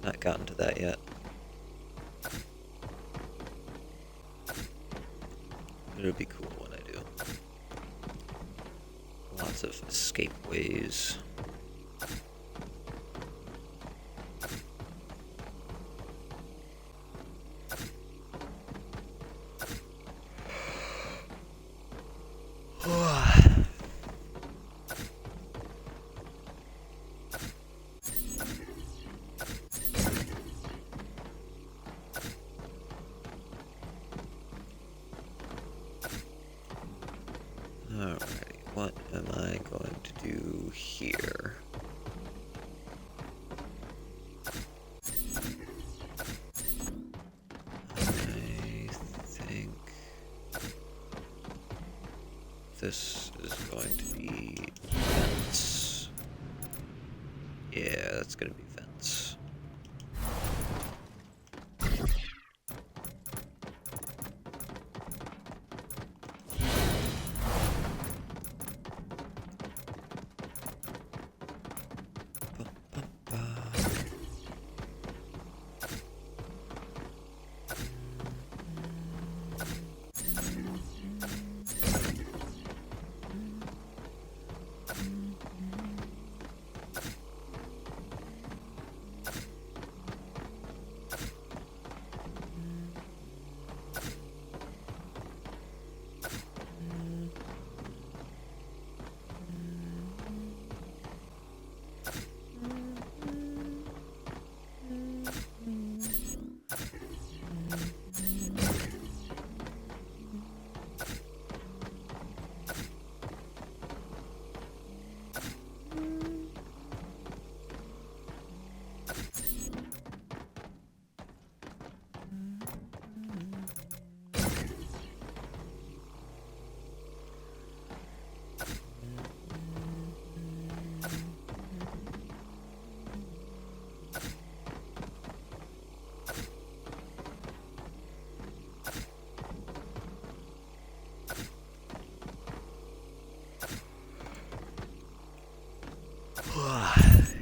Not gotten to that yet. It'll be cool when I do. Lots of escape ways. Alrighty, what am I going to do here? I think this is going to be vents. Yeah, that's going to be vents.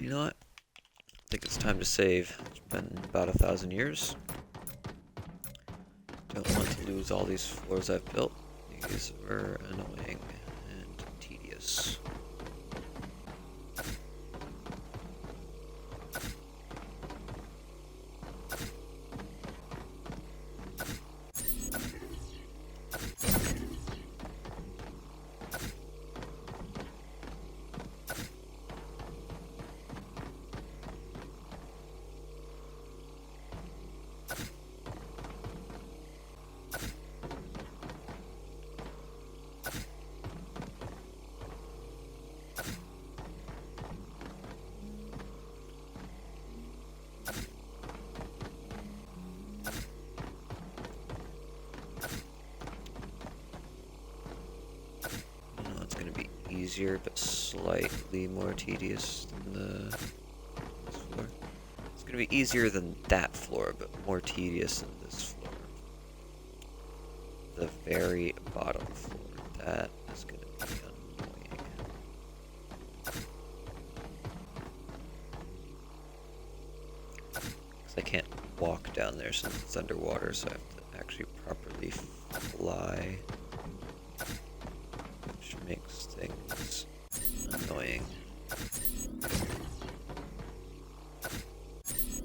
You know what? I think it's time to save. It's been about 1,000 years. Don't want to lose all these floors I've built. These were annoying and tedious. Easier, but slightly more tedious than this floor. It's gonna be easier than that floor, but more tedious than this floor. The very bottom floor. That is gonna be annoying. Because I can't walk down there since it's underwater, so I have to actually properly fly. Makes things annoying.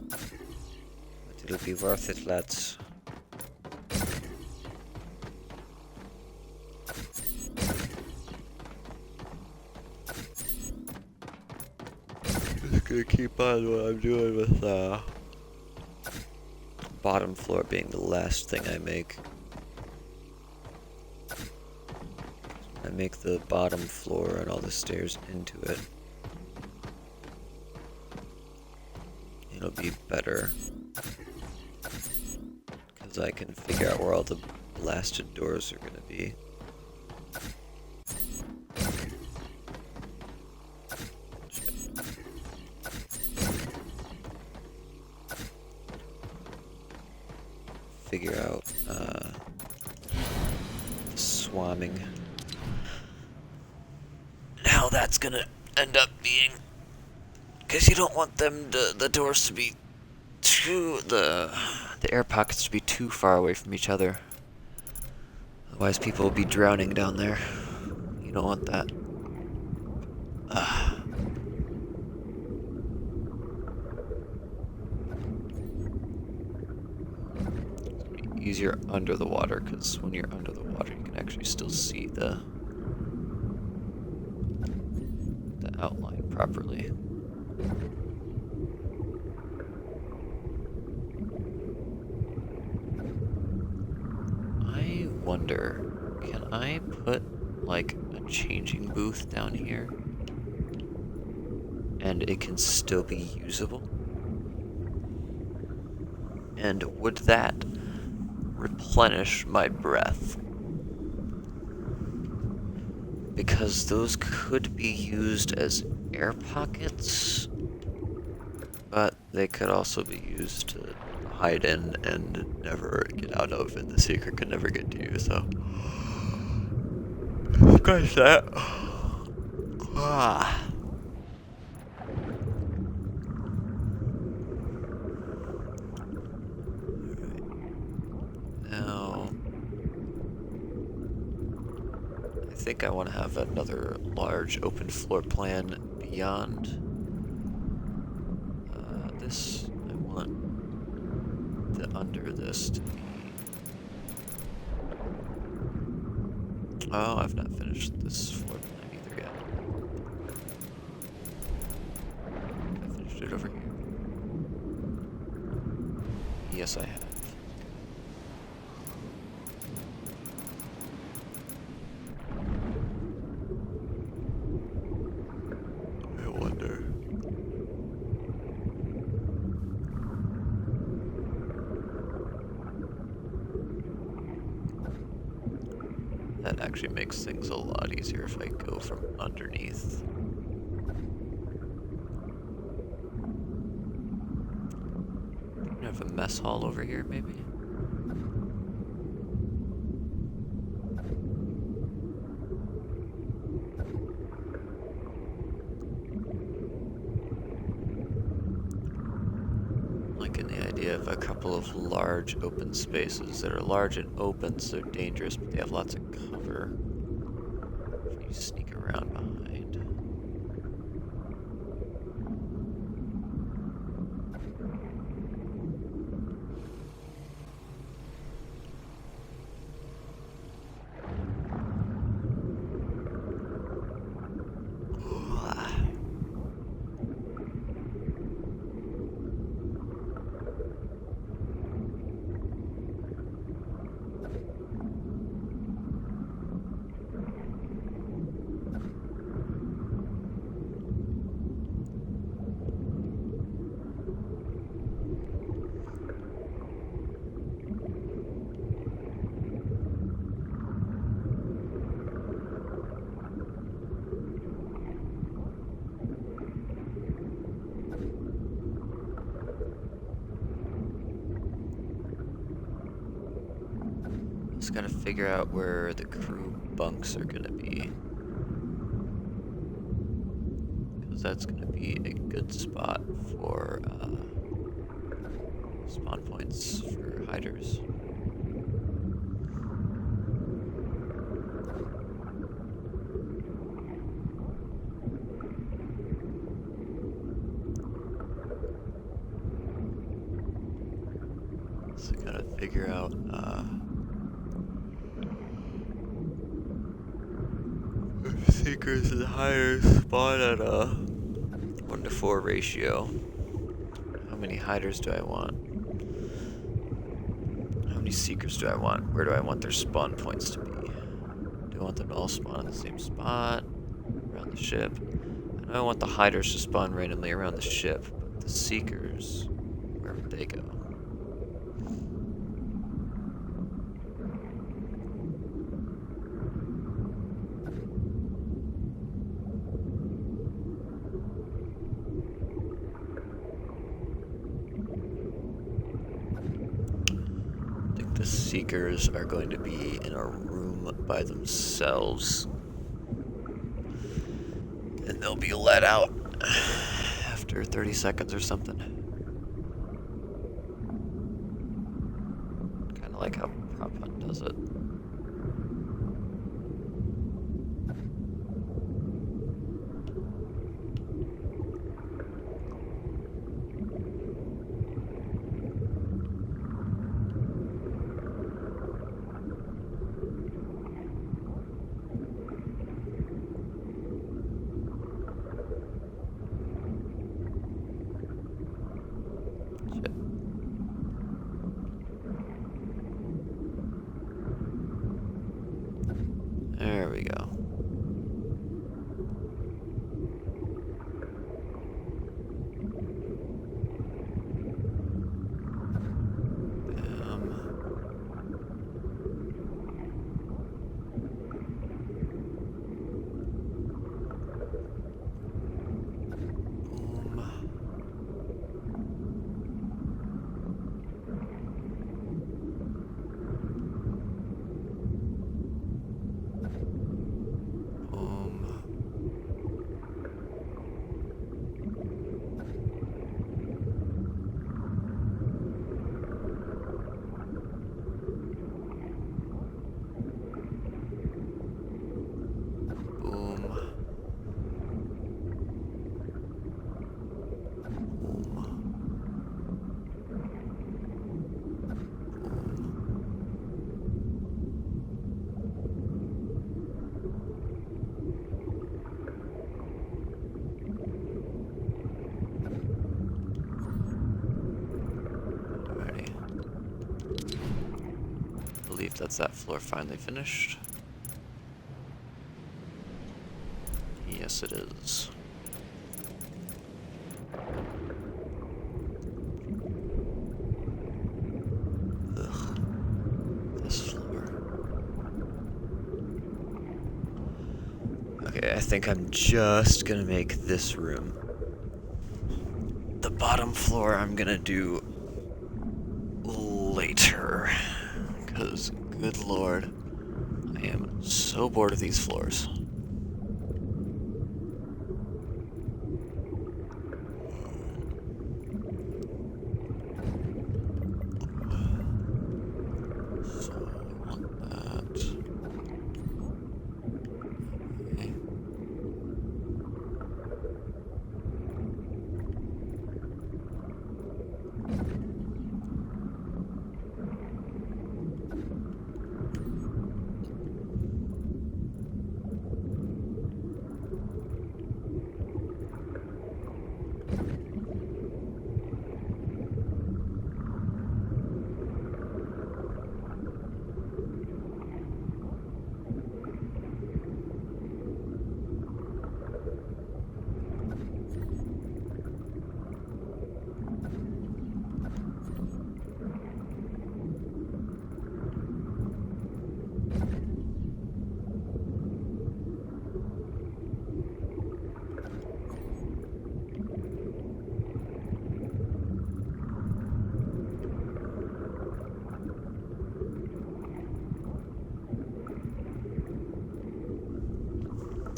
But it'll be worth it, lads. Just gonna keep on what I'm doing with bottom floor being the last thing I make. I make the bottom floor and all the stairs into it. It'll be better. Because I can figure out where all the blasted doors are going to be. Figure out swarming. How that's gonna end up being, because you don't want them the doors to be too the air pockets to be too far away from each other. Otherwise, people will be drowning down there. You don't want that. It's be easier under the water, because when you're under the water, you can actually still see the outline properly. I wonder, can I put like a changing booth down here, and it can still be usable? And would that replenish my breath? Because those could be used as air pockets, but they could also be used to hide in and never get out of, and the seeker could never get to you, so... Gosh, that... Ah. Now... I think I want to have another large open floor plan beyond this. I want the under this to be... Oh, I've not finished this floor plan either yet. I finished it over here. Yes, I have. I wonder. That actually makes things a lot easier if I go from underneath. I have a mess hall over here, maybe? Liking the idea of a couple of large open spaces that are large and open, so dangerous, but they have lots of cover if you sneak around behind. Just gotta figure out where the crew bunks are gonna be, because that's gonna be a good spot for spawn points for hiders. So gotta figure out seekers and hiders spawn at a 1-to-4 ratio. How many hiders do I want? How many seekers do I want? Where do I want their spawn points to be? Do I want them to all spawn in the same spot? Around the ship? I know I want the hiders to spawn randomly around the ship, but the seekers, where would they go? The seekers are going to be in a room by themselves, and they'll be let out after 30 seconds or something. Kind of like how Prop Hunt does it. believe that's that floor finally finished. Yes, it is. Ugh. This floor. Okay, I think I'm just gonna make this room. The bottom floor I'm gonna do later. Because, good lord, I am so bored of these floors. So, I want that. Okay.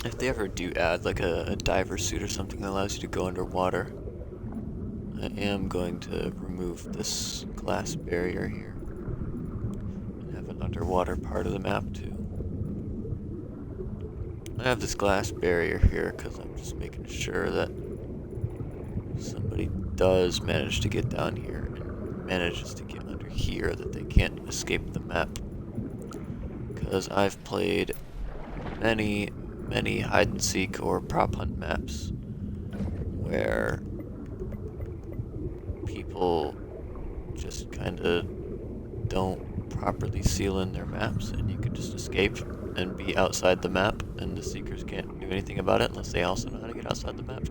If they ever do add like a diver suit or something that allows you to go underwater, I am going to remove this glass barrier here and have an underwater part of the map too. I have this glass barrier here because I'm just making sure that somebody does manage to get down here and manages to get under here, that they can't escape the map. Because I've played many hide and seek or prop hunt maps where people just kind of don't properly seal in their maps, and you can just escape and be outside the map, and the seekers can't do anything about it unless they also know how to get outside the map.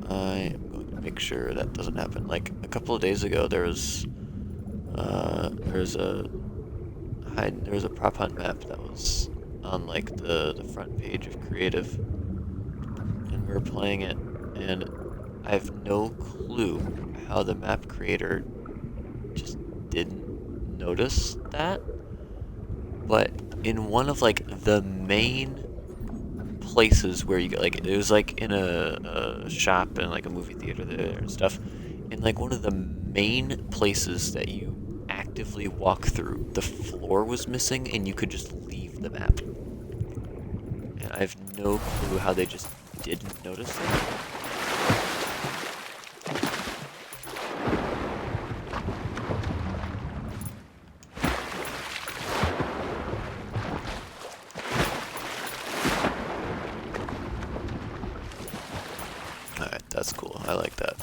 I am going to make sure that doesn't happen. Like a couple of days ago, there was a prop hunt map that was on like the front page of Creative, and we were playing it, and I have no clue how the map creator just didn't notice that. But in one of like the main places where you get, like, it was like in a shop and like a movie theater there and stuff, in like one of the main places that you actively walk through, the floor was missing and you could just leave the map. And I have no clue how they just didn't notice that. Alright, that's cool. I like that.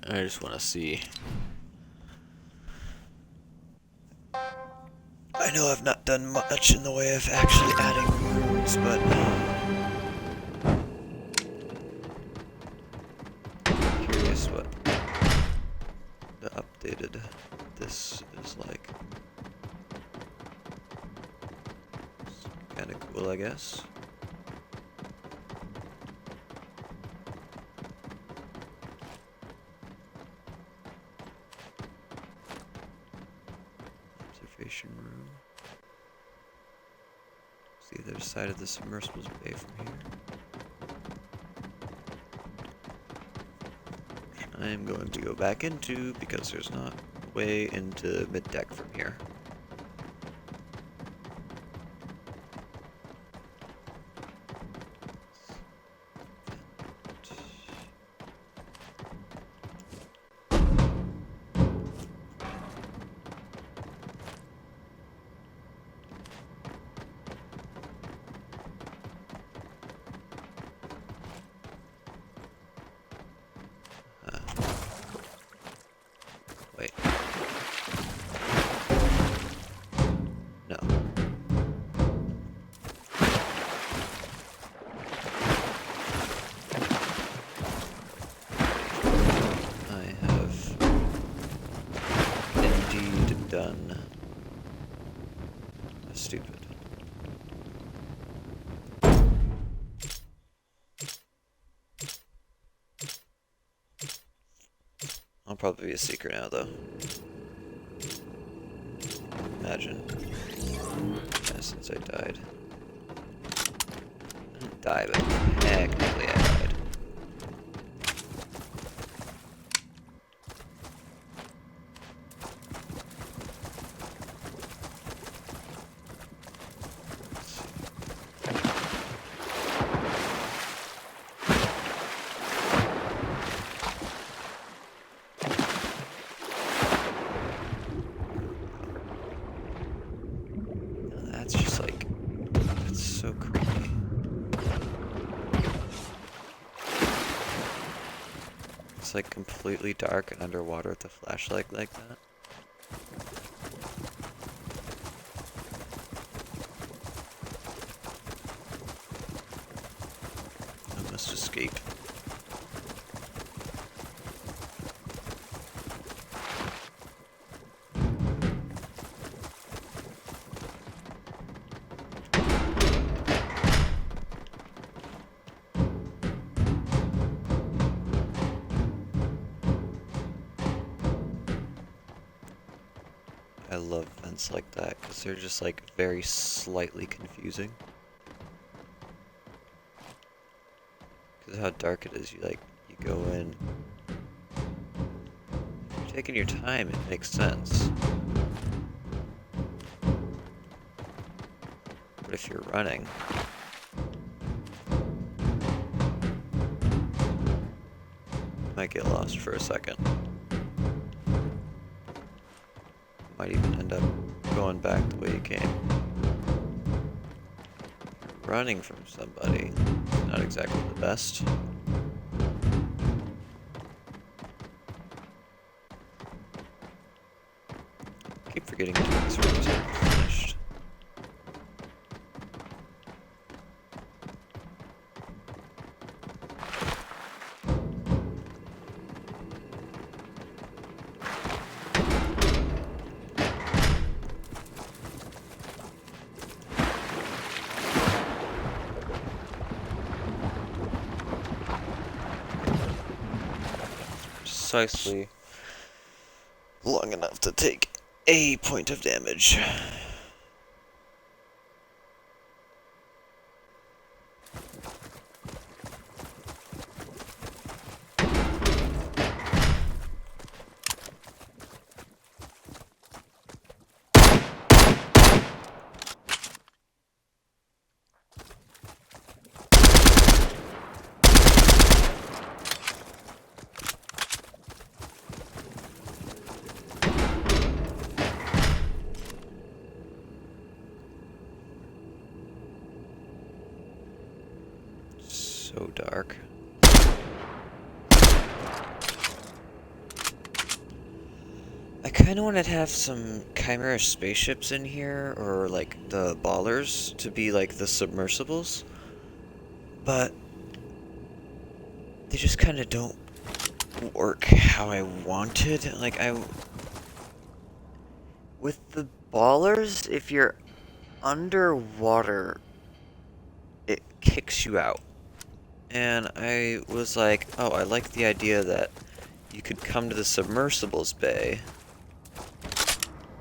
I just want to see. I know I've not done much in the way of actually adding rooms, but I'm curious what the updated this is like. It's kind of cool, I guess. Observation room. See the other side of the submersibles bay from here. Which I am going to go back into because there's not way into mid-deck from here. Wait. No. I have indeed done stupid. I'll probably be a seeker now, though. Imagine. Yeah, since I died. I didn't die, but technically I died. That's just like, it's so creepy. It's like completely dark and underwater with a flashlight like that. I must escape. I love vents like that because they're just like very slightly confusing. Because how dark it is, you go in. If you're taking your time, it makes sense. But if you're running, you might get lost for a second. Might even end up going back the way you came. Running from somebody, not exactly the best. Keep forgetting to these rooms are finished. Precisely long enough to take a point of damage. So dark. I kind of want to have some Chimera spaceships in here, or like the Ballers to be like the submersibles, but they just kind of don't work how I wanted. Like with the Ballers, if you're underwater, it kicks you out. And I was like, oh, I like the idea that you could come to the submersibles bay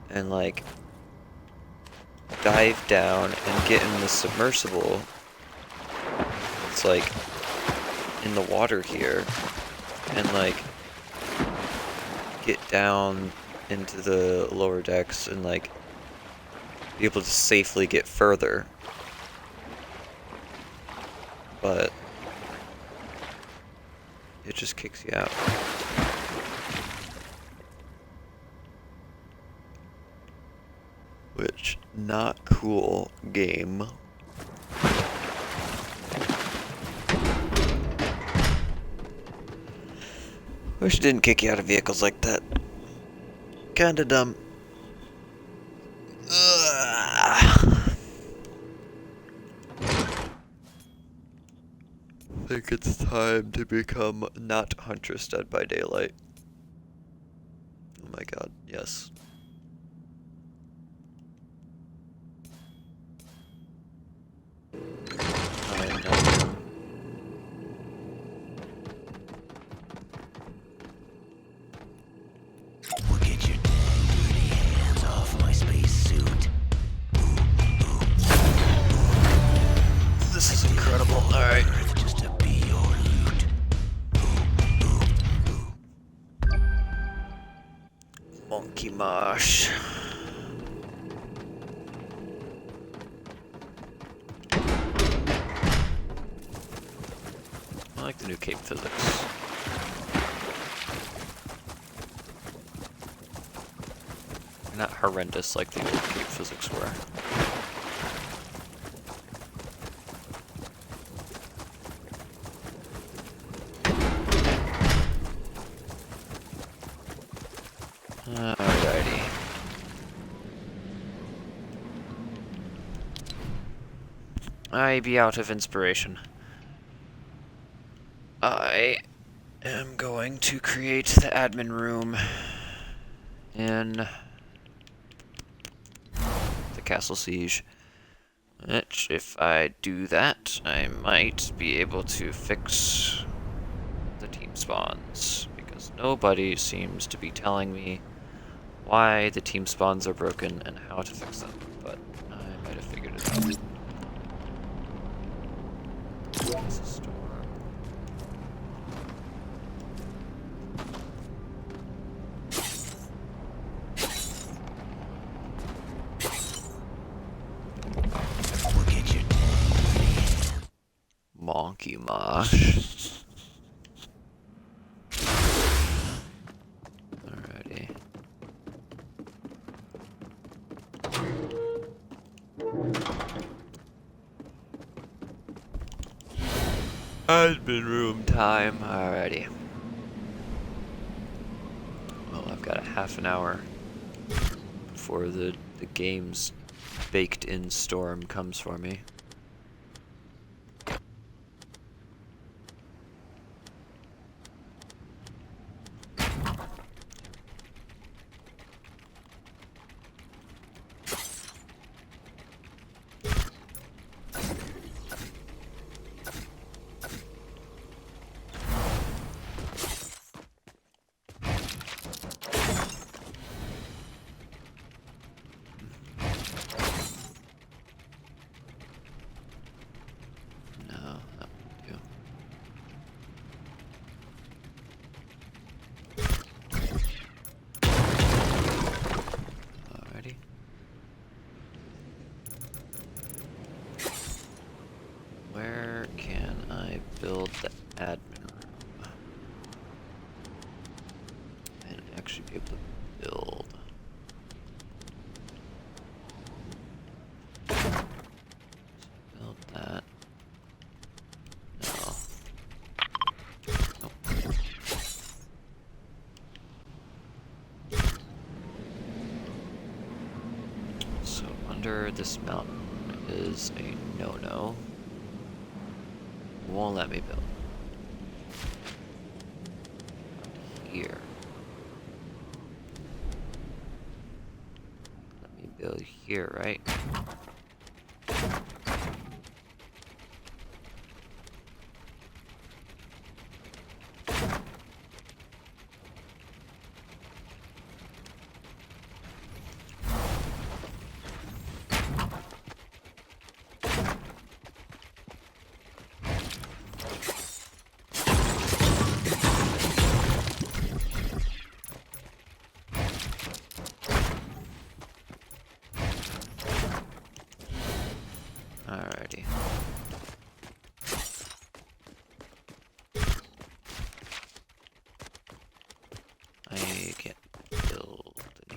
and like dive down and get in the submersible. It's like in the water here and like get down into the lower decks and like be able to safely get further. But it just kicks you out. Which, not cool, game. Wish it didn't kick you out of vehicles like that. Kinda dumb. Ugh. I think it's time to become not Huntress Dead by Daylight. Oh my god, yes. I am not. Well, get your dang dirty hands off my spacesuit. This is incredible. Alright. Earth just to be your loot. Monkey Marsh. I like the new cape physics. They're not horrendous like the old cape physics were. Alrighty. I be out of inspiration. I am going to create the admin room in the Castle Siege. Which, if I do that, I might be able to fix the team spawns. Because nobody seems to be telling me why the team spawns are broken and how to fix them. But I might have figured it out. It's a storm. Well, get your Monkey Mosh. Alrighty. Admin room time. Alrighty. Well, I've got a half an hour before the game's baked-in storm comes for me. No, that won't do. Alrighty. Where can I build the admin room? And actually be able to build. Build that. No. Nope. So under this mountain is a no-no. Won't let me build. Here. Let me build here, right?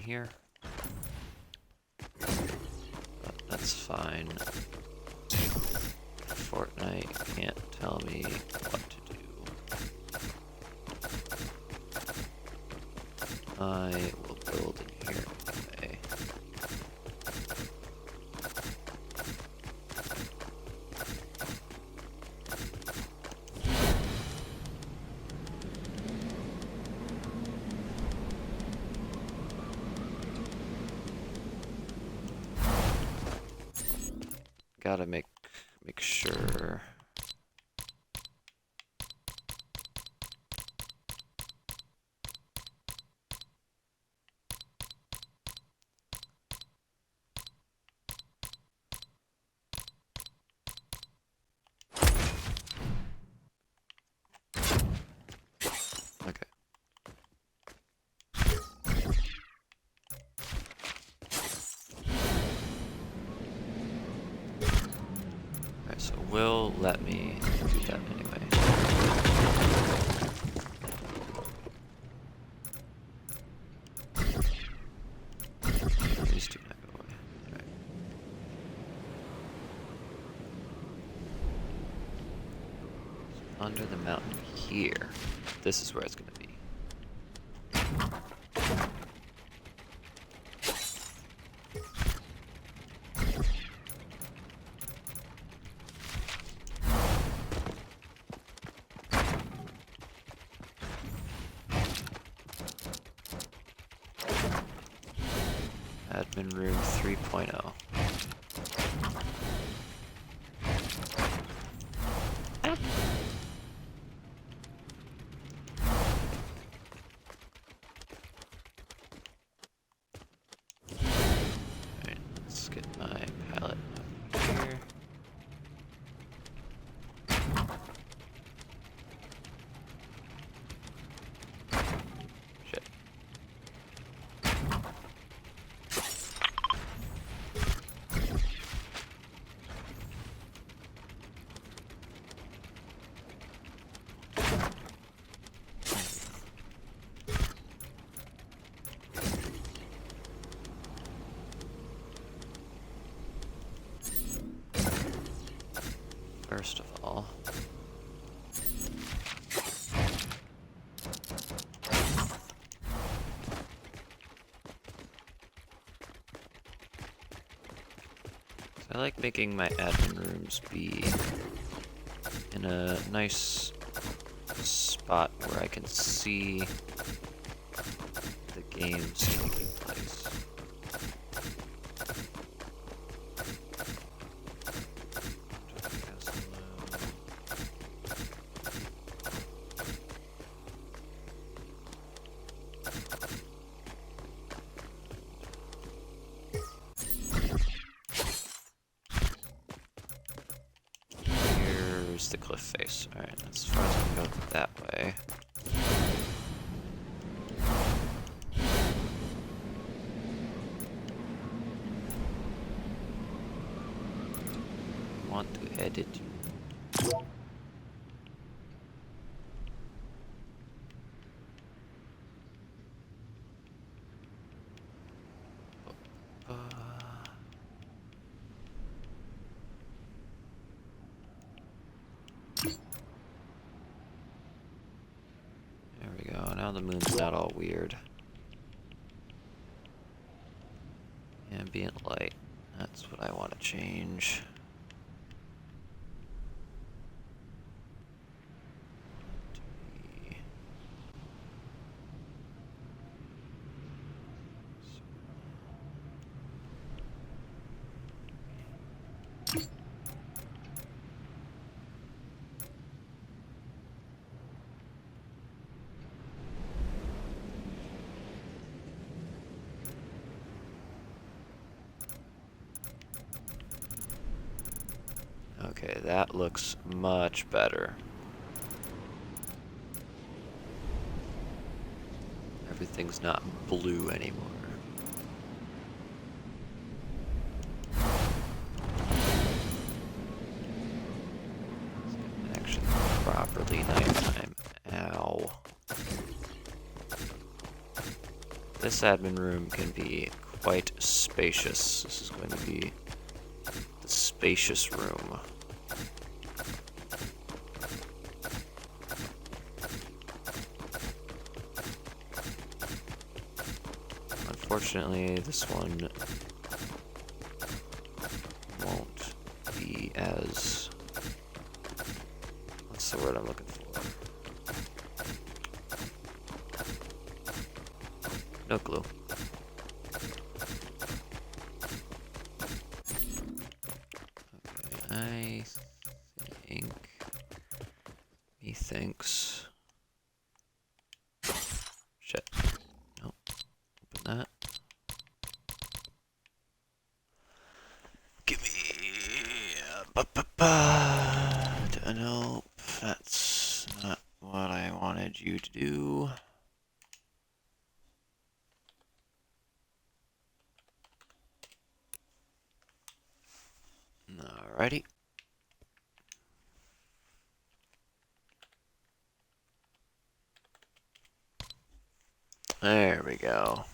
here. But that's fine. Fortnite can't tell me what to do. I will build in here anyway. Gotta make sure. Okay. Alright, so will let me do that anyway. These two not go away. Alright. So under the mountain here. This is where it's gonna be. Admin room 3.0. Alright, let's get my palette up here. Shit. First of all, I like making my admin rooms be in a nice spot where I can see the games taking place. Here's the cliff face. Alright, as far as I can go that way. I want to edit you. There we go, now the moon's not all weird. Ambient light, that's what I want to change. To be Okay, that looks much better. Everything's not blue anymore. It's actually properly nighttime. Ow. This admin room can be quite spacious. This is going to be the spacious room. Unfortunately, this one won't be as... What's the word I'm looking for? No glue. Okay, I think... Methinks... Shit. Nope. Open that. Give me... Nope, that's not what I wanted you to do. Alrighty. There we go.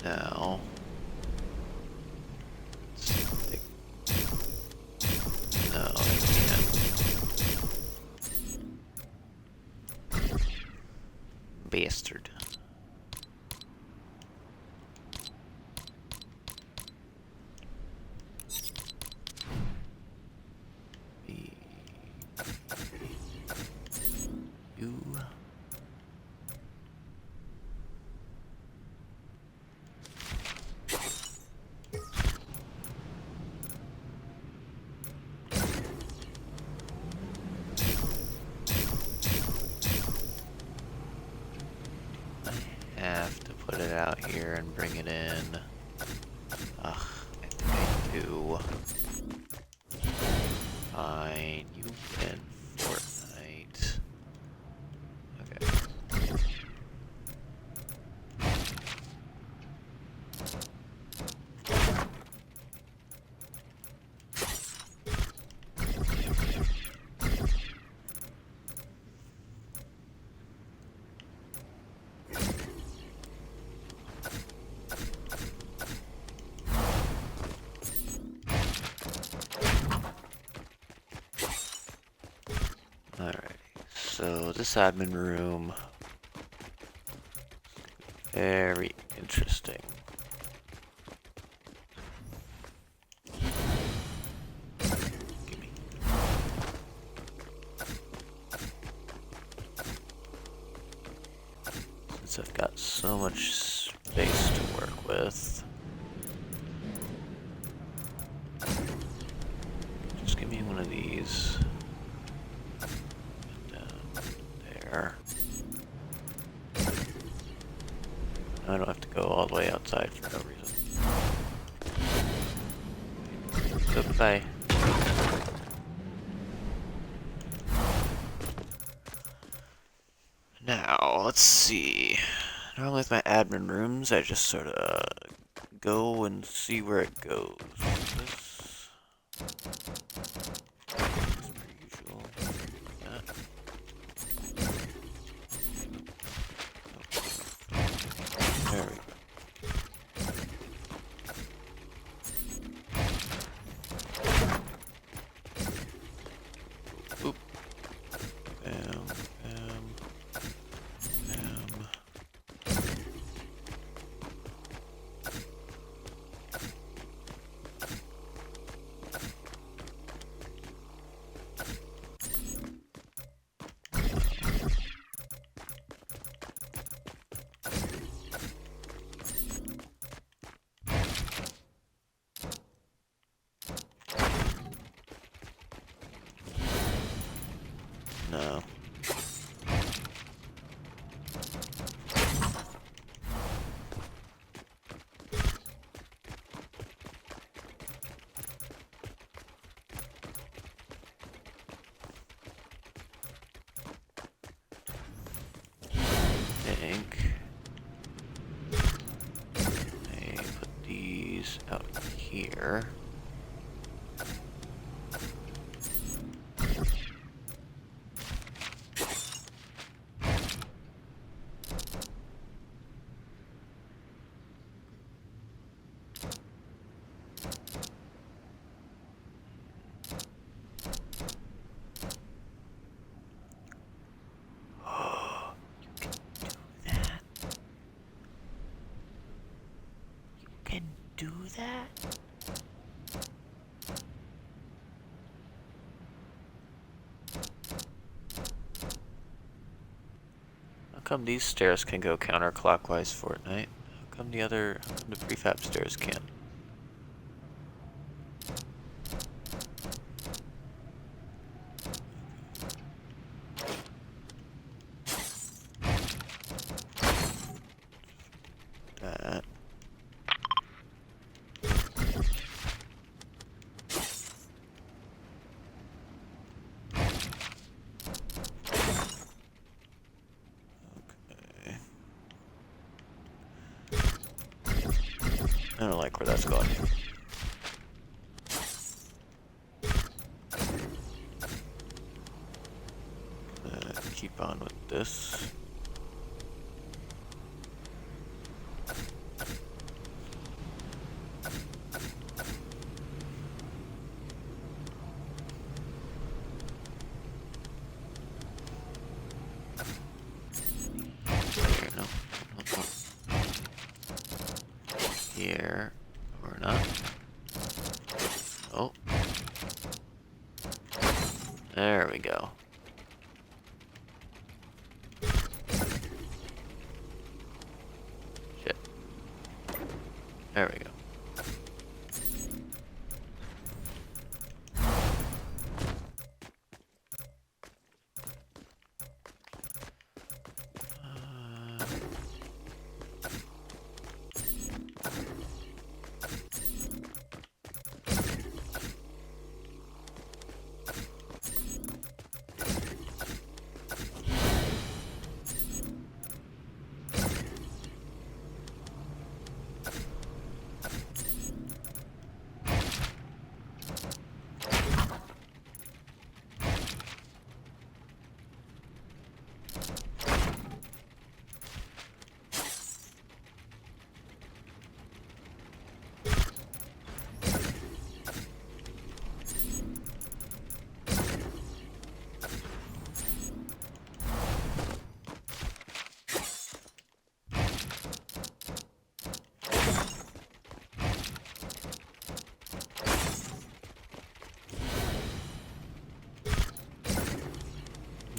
Now, let's see if they... No, they can't. Bastard. You... have to put it out here and bring it in. Ugh, I think I do. Fine, you win Fortnite. Okay. Alright, so this admin room, very interesting. Gimme. Since I've got so much space to work with, just give me one of these. There. I don't have to go all the way outside for no reason. Goodbye. Now, let's see. Normally with my admin rooms, I just sort of go and see where it goes. This... as per usual. That. There we go. Oop. Bam, bam, bam. think I put these out here. Can do that? How come these stairs can go counterclockwise, Fortnite? How come the prefab stairs can't? That. Okay. I don't like where that's going. Keep on with this. Here, no. Here, or not. Oh. There we go. Shit. There we go.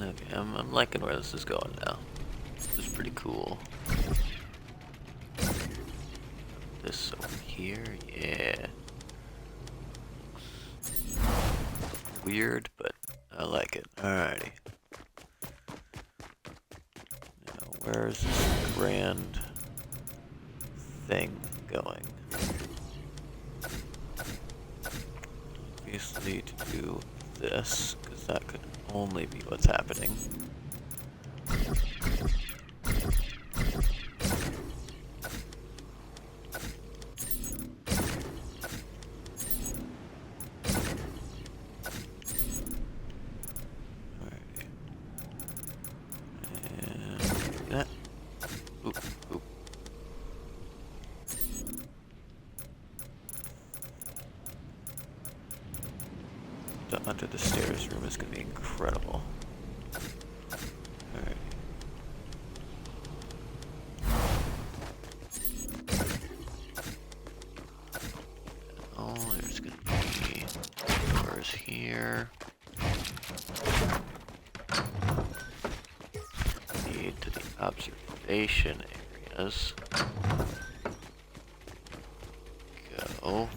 Okay, I'm liking where this is going now. This is pretty cool. This over here, yeah. Weird, but I like it. Alrighty. Now, where's this grand thing going? Obviously to do this, because that could only be what's happening. Alright. And that. Oop, oop. The under the stairs room is going to be incredible. Alright. Oh, there's going to be doors here. Lead to the observation areas. Go.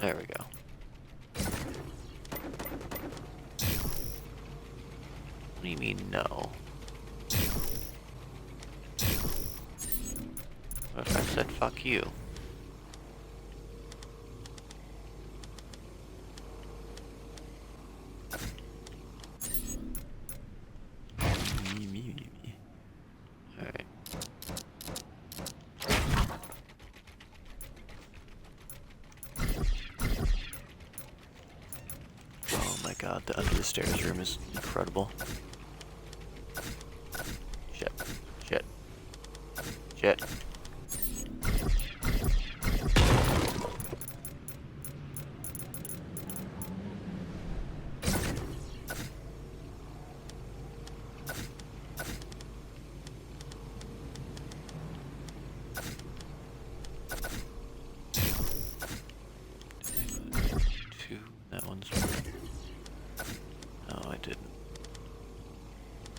There we go. What do you mean, no? What if I said fuck you? Alright. Oh my god, the under the stairs room is incredible. Shit. Shit. Shit. Two. That one's. No, I didn't.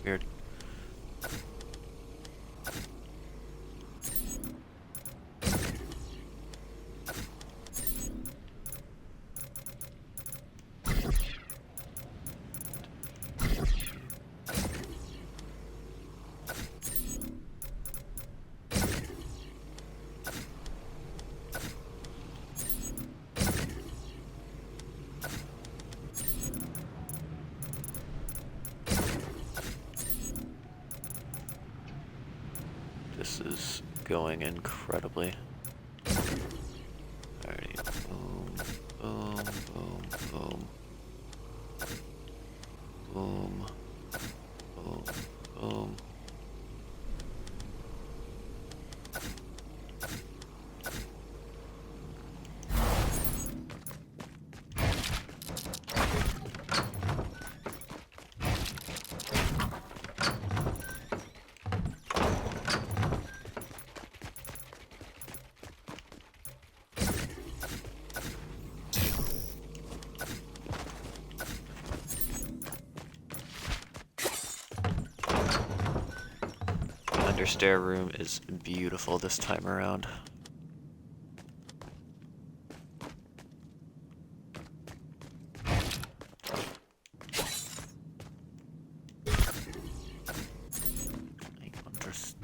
Weird. This is going incredibly. Alrighty. Boom, boom, boom, boom. Boom. Boom, boom. Understair room is beautiful this time around. I understand.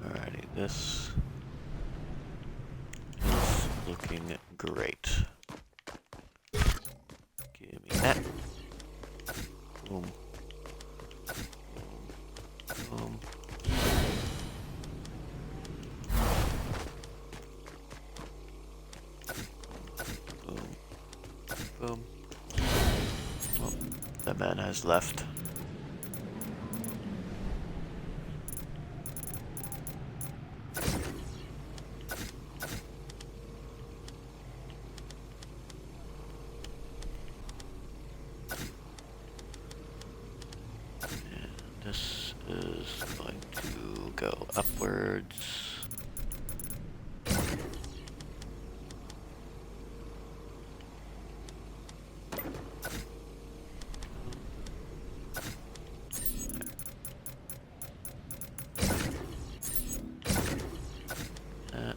Alrighty, this is looking great. Give me that. Boom. Boom. Boom. Boom. Boom. Oh, that man has left. This is going to go upwards. Yeah.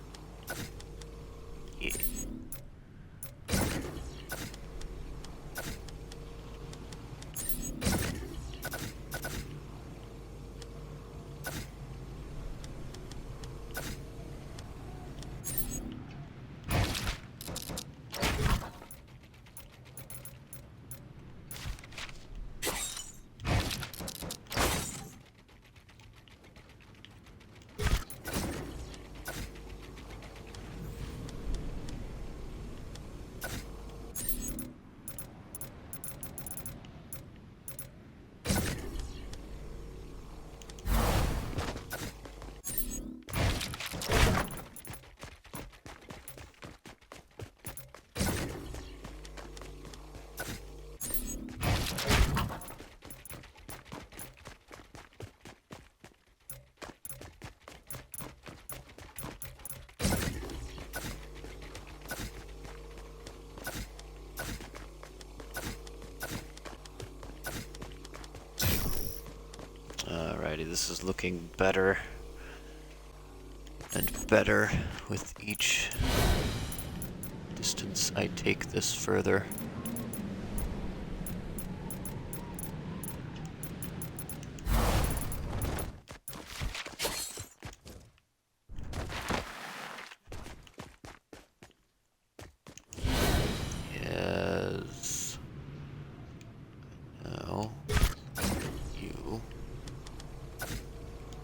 Alrighty, this is looking better and better with each distance I take this further. Yes. No. You.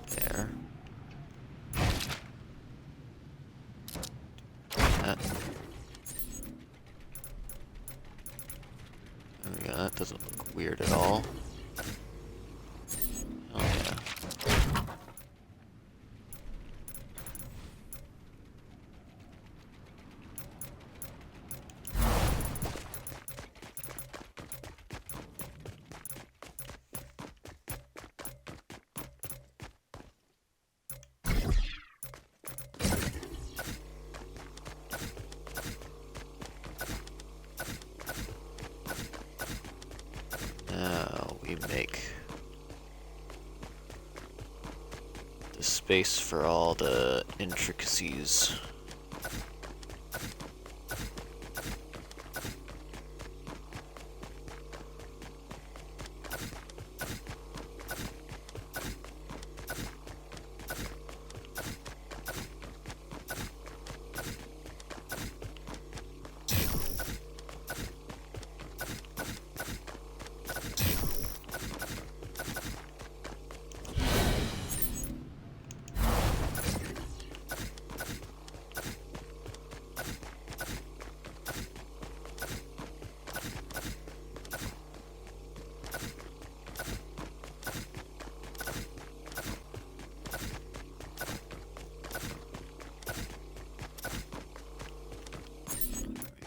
There. That. Oh yeah, that doesn't look weird at all. Oh yeah. Now we make the space for all the intricacies.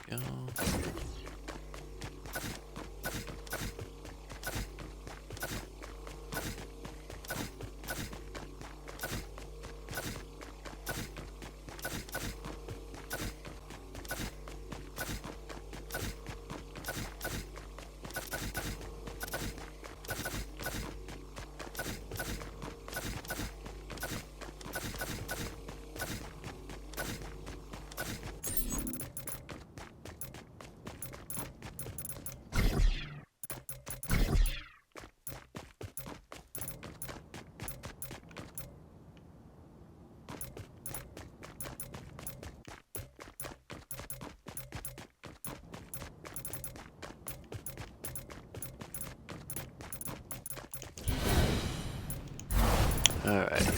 There we go. Alright.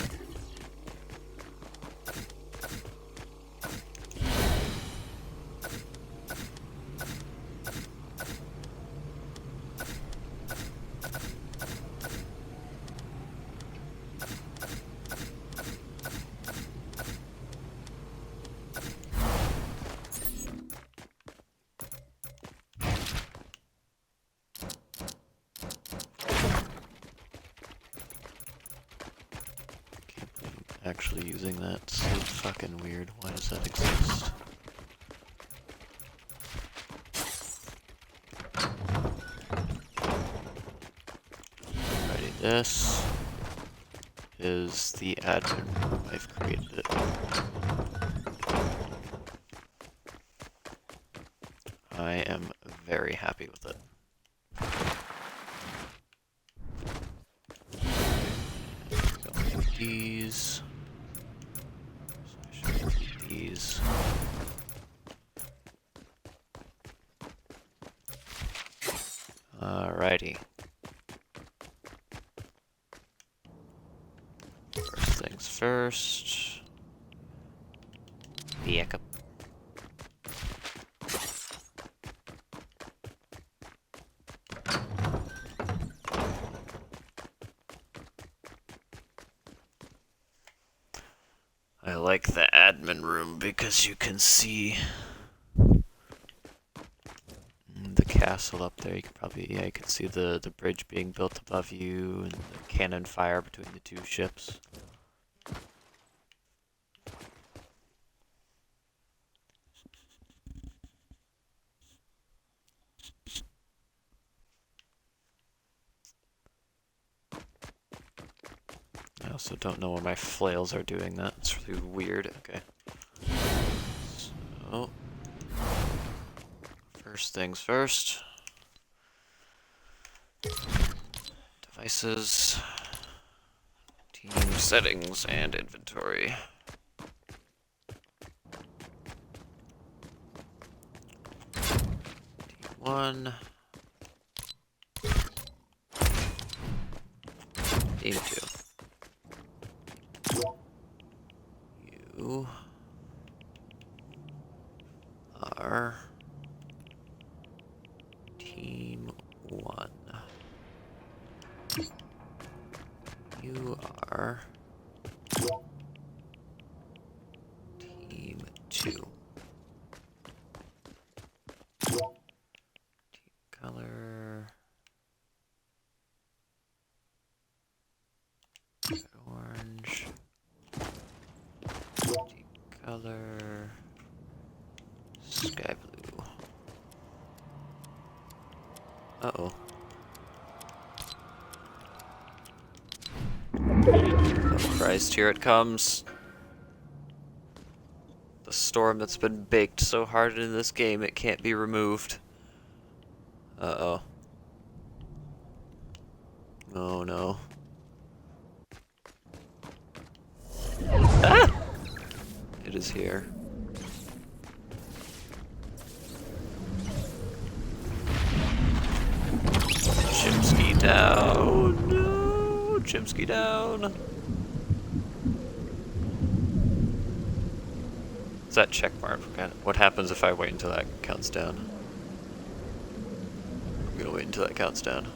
Actually using that, so fucking weird. Why does that exist? Alrighty, this is the admin room. I've created it. I am very happy with it. Go with these. So I should do these. Alrighty. First things first. Backup. I like the admin room because you can see the castle up there. You can probably, yeah, you can see the bridge being built above you and the cannon fire between the two ships. also don't know why my flails are doing that. It's really weird. Okay. So, first things first. Devices, team settings, and inventory. Team 1. Team 2. You are Team 1. You are Team 2. Team color. Red, orange. Team color. Sky blue. Uh-oh. Oh Christ, here it comes. The storm that's been baked so hard in this game it can't be removed. Uh-oh. Oh no. Ah! It is here. Chimsky down! No! Chimsky down! What's that check mark? What happens if I wait until that counts down? I'm gonna wait until that counts down.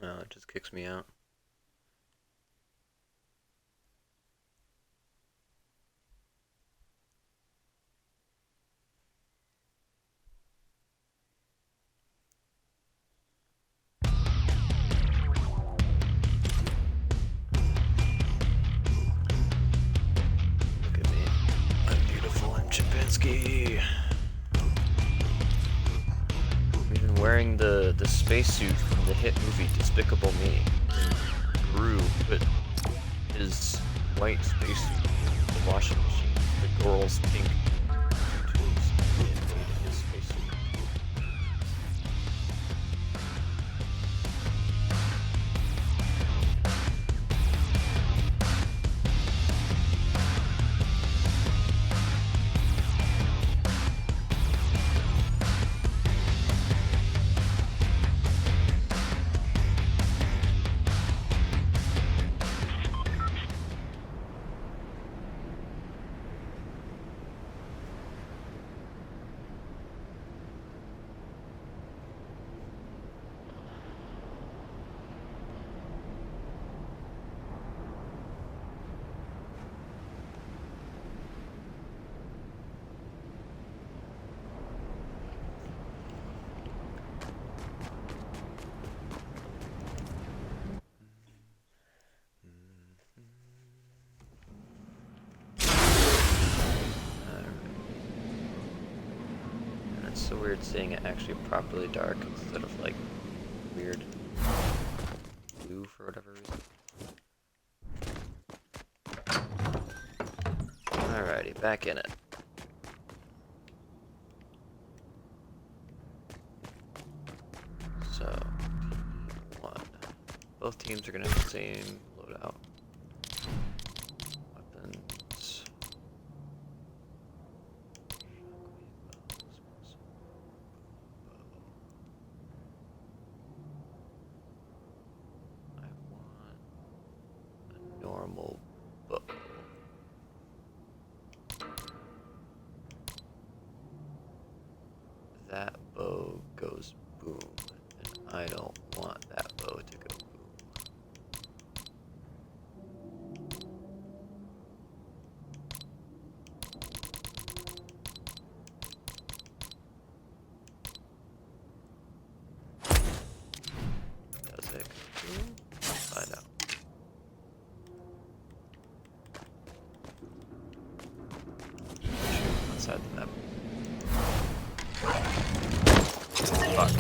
Oh, it just kicks me out. Look at me. I'm beautiful and Chimpanski. I'm even wearing the spacesuit from the hit movie Despicable Me. And Gru put his white spacesuit in the washing machine. The girl's pink tubes and made his spacesuit. weird seeing it actually properly dark instead of like weird blue for whatever reason. Alrighty, back in it. So, team 1. Both teams are gonna have the same loadout. Weapons. I want a normal bow. That bow goes boom, and I don't want that bow to go boom. Does it go boom? Let's find out. Shoot, outside the map. Fuck.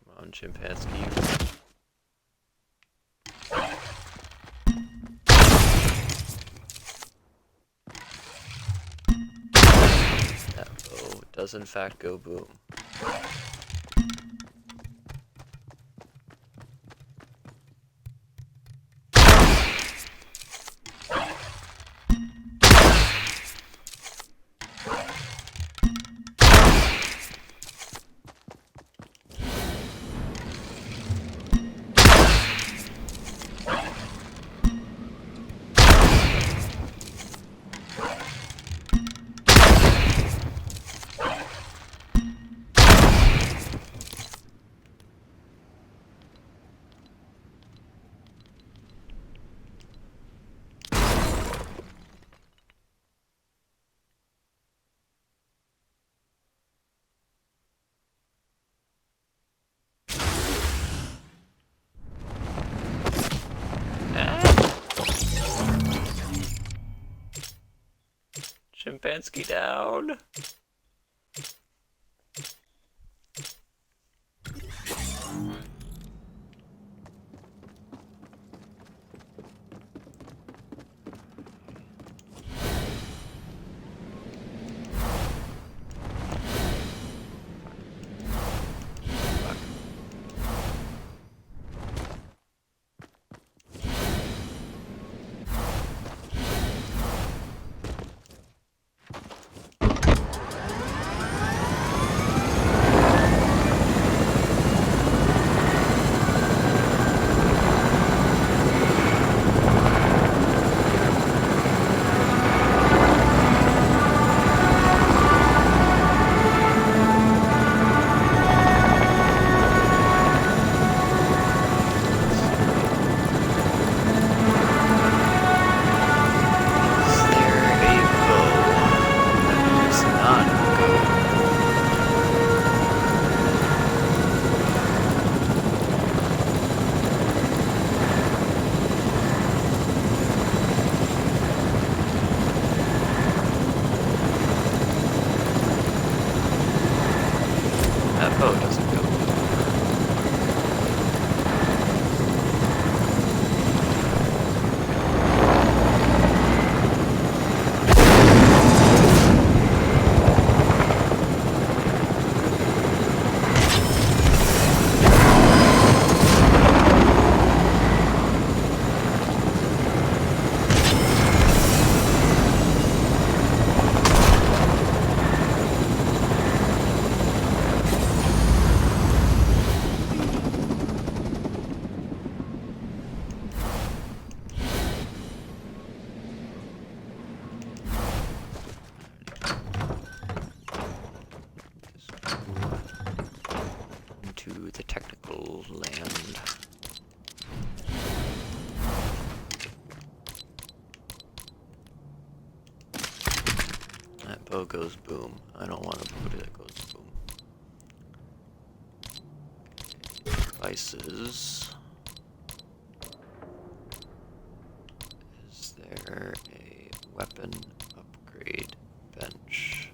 Come on, Chimpanski. That bow does in fact go boom. Chimpanski down. bow goes boom. I don't want a bow that goes boom. Devices. Is there a weapon upgrade bench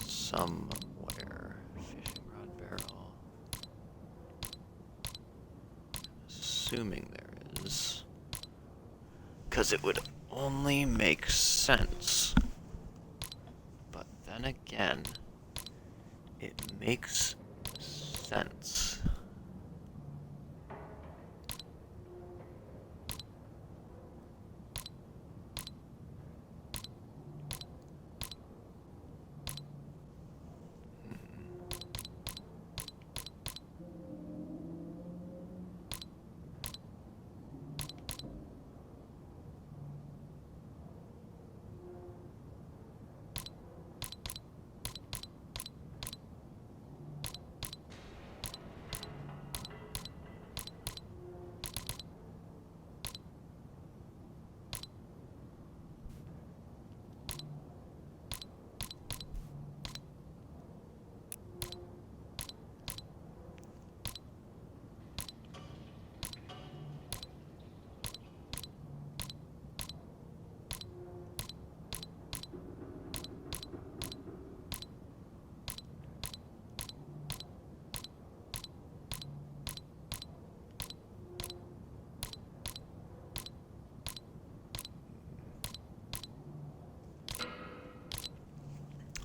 somewhere? Fishing rod barrel. Assuming there is. Because it would only make sense. But then again, it makes sense.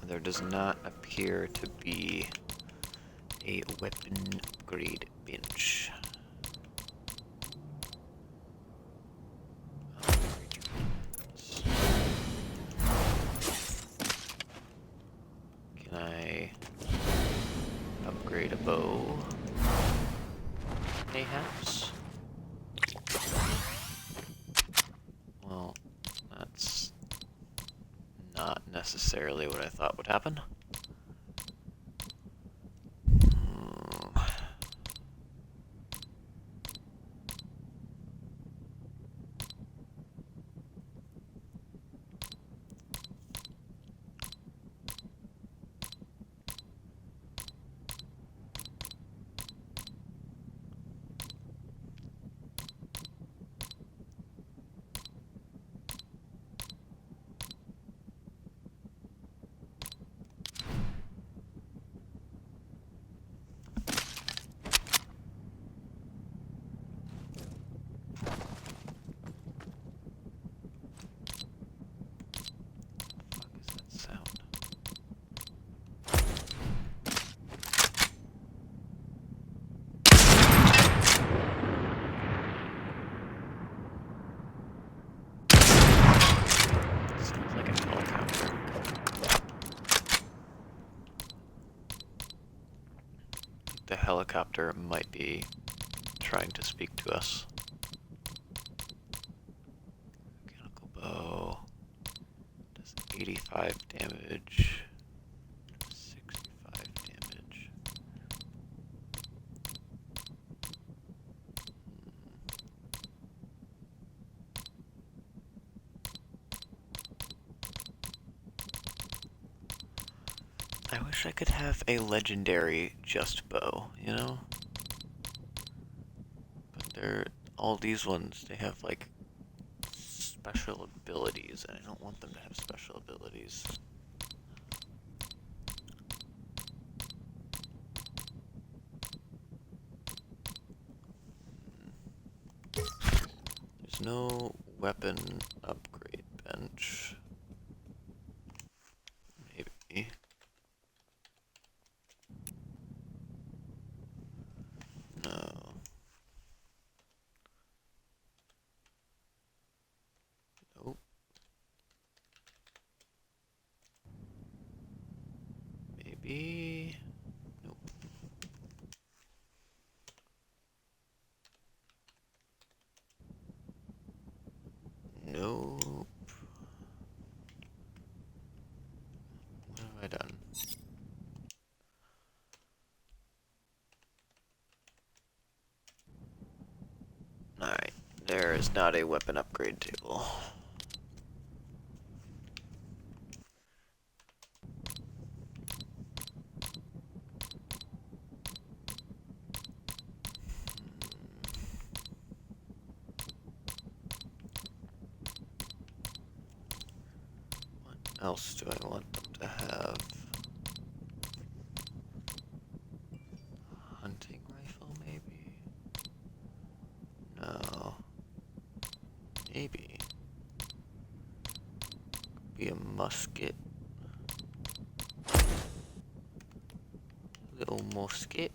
There does not appear to be a weapon upgrade bench. Can I upgrade a bow? Mayhaps? Well, that's not necessarily what I thought would happen. The helicopter might be trying to speak to us. Mechanical bow does 85 damage, 65 damage. I wish I could have a legendary just bow, you know? But they're all these ones, they have like special abilities, and I don't want them to have special abilities. There's no weapon upgrade bench. Maybe. No. Nope. Maybe. Nope. Nope. What have I done? Alright, there is not a weapon upgrade table. else do I want them to have? Hunting rifle, maybe? No. Maybe. Be a musket. Little musket.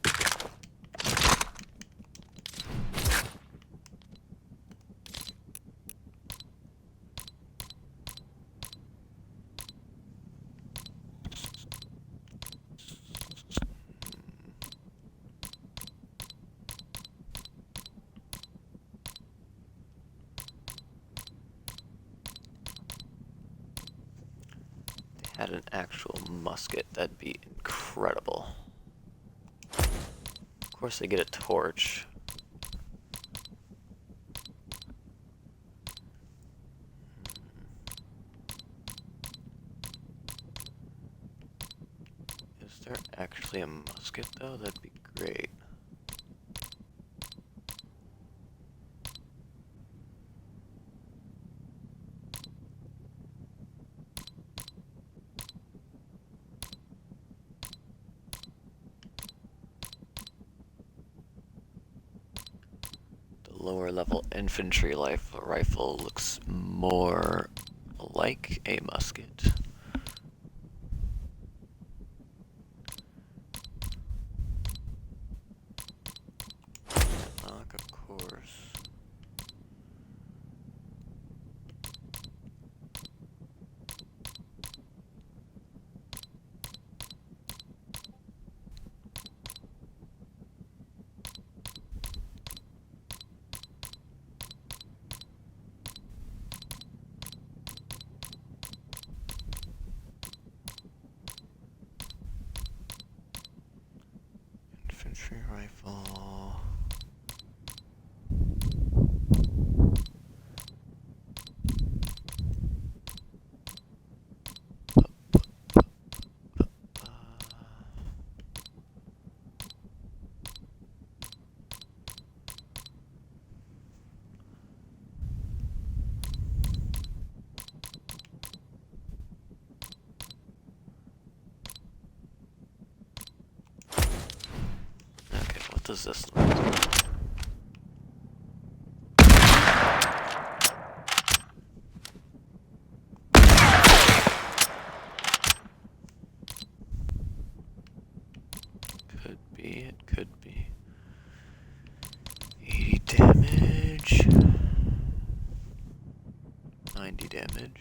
Had an actual musket, that'd be incredible. Of course they get a torch. Is there actually a musket though? That'd be great. Lower level infantry rifle looks more like a musket. Of course. Infantry rifle. Okay, what does this look like? Could be, it could be. 80 damage. 90 damage.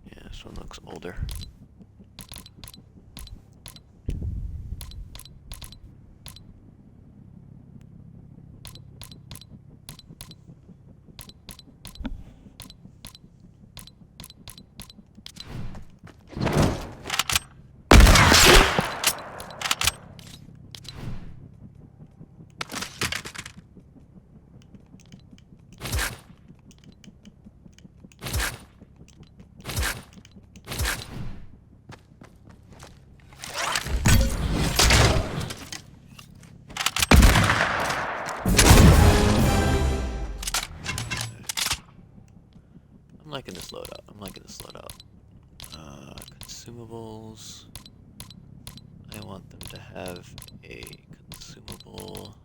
Yeah, this one looks older. I'm liking this loadout. I'm liking this loadout. Consumables. I want them to have a consumable.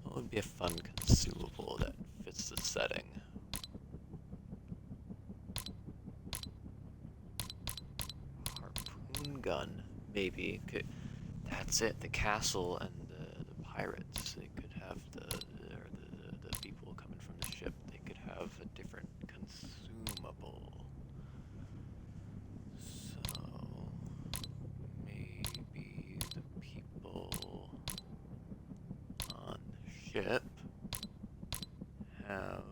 What would be a fun consumable that fits the setting? Harpoon gun, maybe. That's it. The castle and the pirates. They could have the people coming from the ship. They could have a different consumable. So maybe the people on the ship have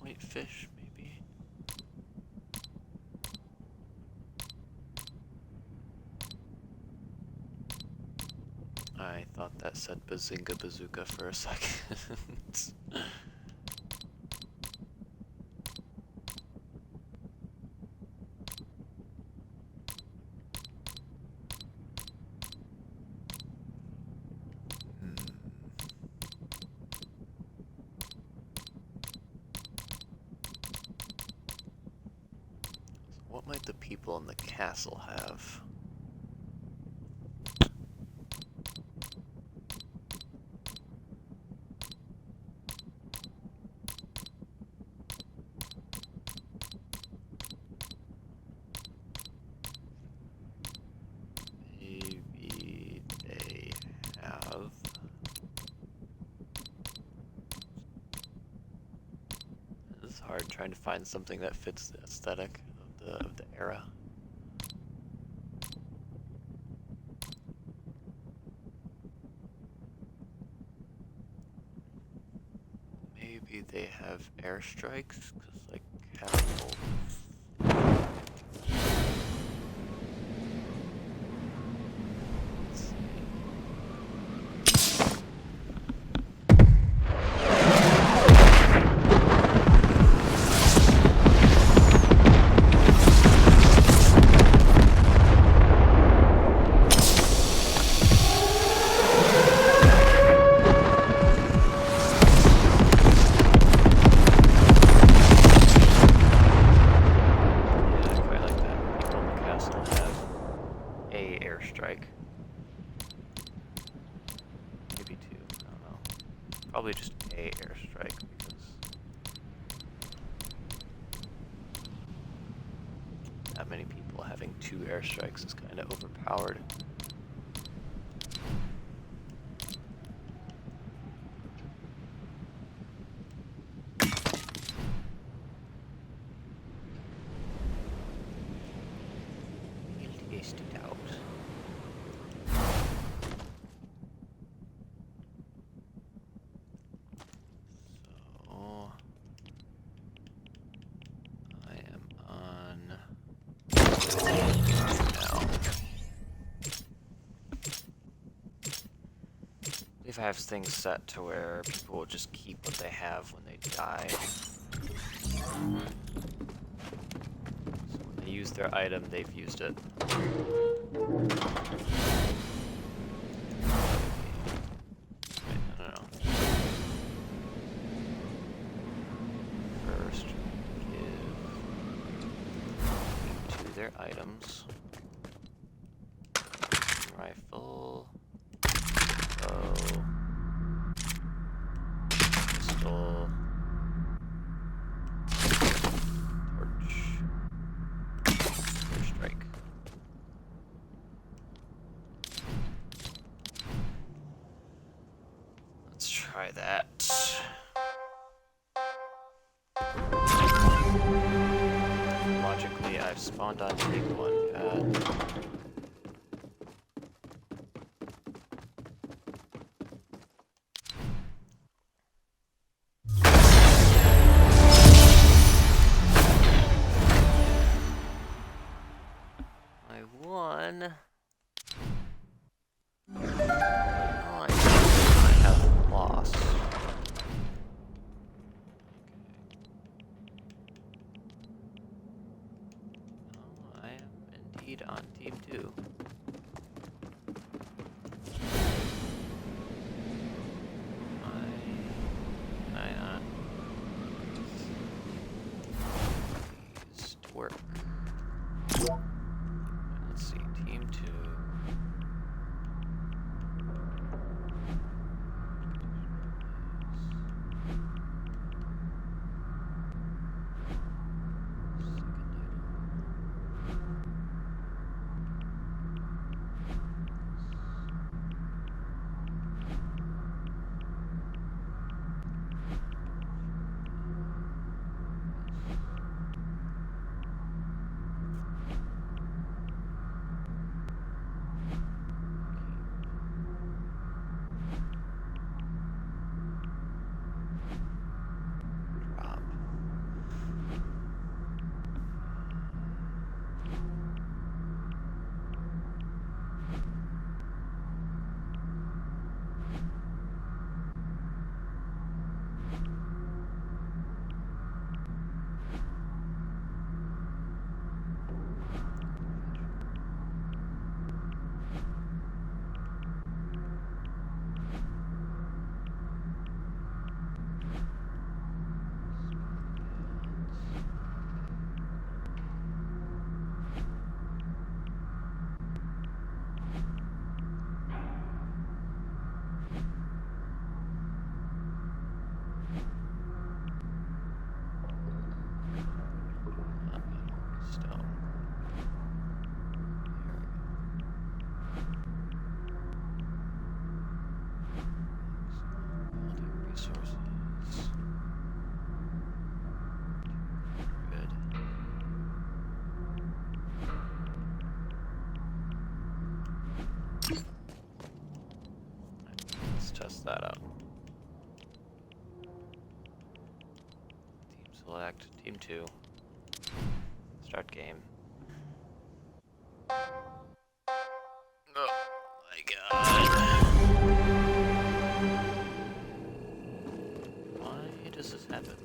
point fish, maybe. that said Bazinga Bazooka for a second. What might the people in the castle have? Maybe they have... This is hard trying to find something that fits the aesthetic of the era. Maybe they have airstrikes, because like catapults. Let's see. Yeah, quite like that. People in the castle have a airstrike. Maybe two, I don't know. Probably just a airstrike because that many people having two airstrikes is kind of overpowered. We'll test it out. So I am on now. I believe I have things set to where people will just keep what they have when they die. So when they use their item, they've used it. Wait, no. First, give to their items. Rifle, bow, pistol, torch, airstrike. Let's try that. Logically, I've spawned on take one pad. I won. Oh, I have lost. Oh, I am indeed on team 2. test that out. Team select, team 2. Start game. Oh my god. Why does this happen?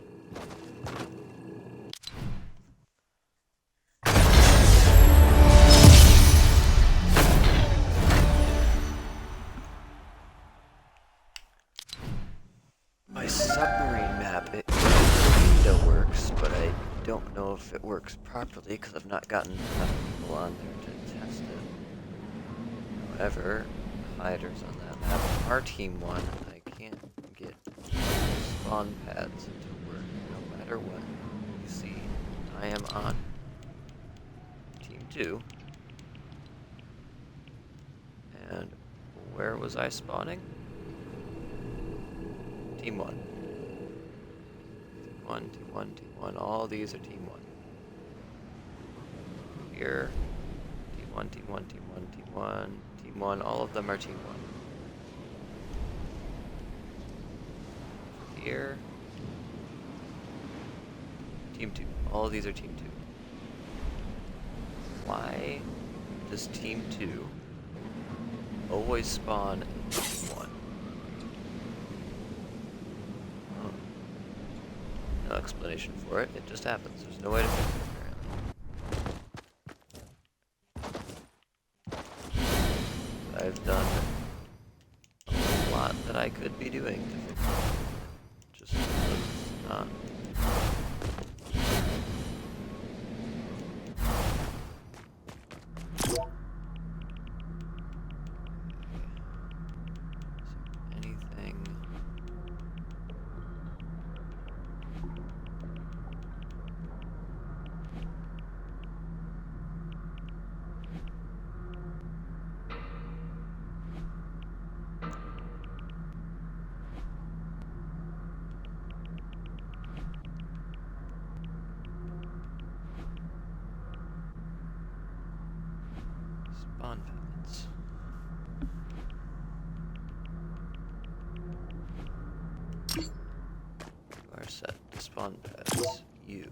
My submarine map, it kinda works, but I don't know if it works properly because I've not gotten enough people on there to test it. However, hiders on that map, our team 1, I can't get spawn pads to work no matter what. You see, I am on team 2. And where was I spawning? Team 1. Team 1, Team 1, Team 1. All these are Team 1. Here. Team 1, Team 1, Team 1, Team 1, Team 1. All of them are Team 1. Here. Team 2. All of these are Team 2. Why does Team 2 always spawn in Team 1? No explanation for it. It just happens. There's no way to fix it, apparently. I've done a lot that I could be doing to fix it. Just not. Anything? Spawn pads. You are set to spawn pads. You.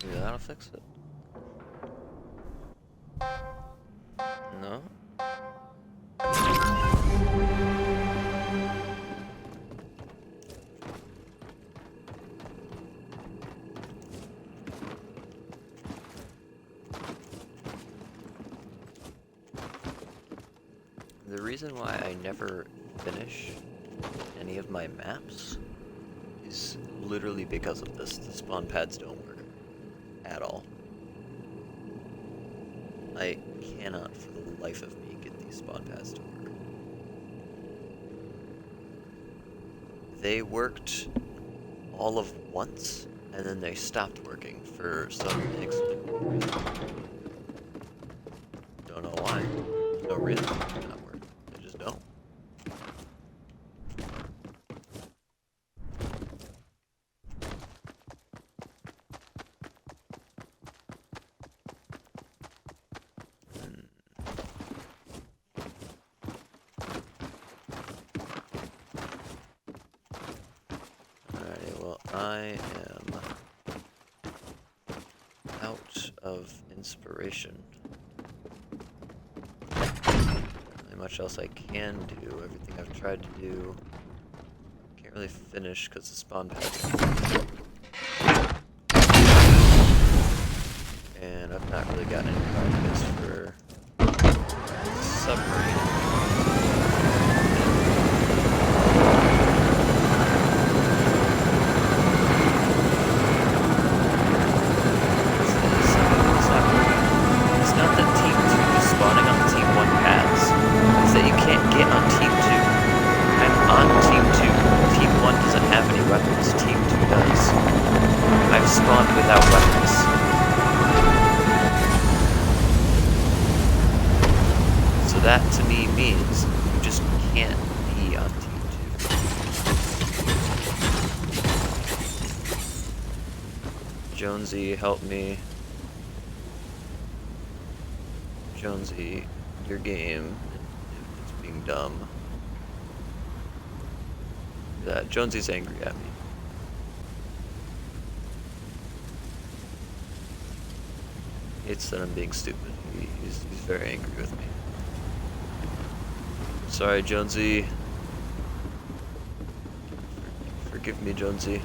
Maybe that'll fix it. No? The reason why I never finish any of my maps is literally because of this. The spawn pads don't work at all. I cannot for the life of me get these spawn pads to work. They worked all of once, and then they stopped working for some inexplicable reason. Don't know why. No reason they not work. They just don't. Well, I am out of inspiration. Not much else I can do. Everything I've tried to do, can't really finish because the spawn pad. And I've not really gotten any ideas for submarine. It's not that Team 2 is spawning on Team 1 paths. It's that you can't get on Team 2. I'm on Team 2. Team 1 doesn't have any weapons. Team 2 does. I've spawned without weapons. So that to me means you just can't be on Team 2. Jonesy, help me. Jonesy, your game, it's being dumb. Jonesy's angry at me. It's that I'm being stupid. He's very angry with me. Sorry, Jonesy. Forgive me, Jonesy.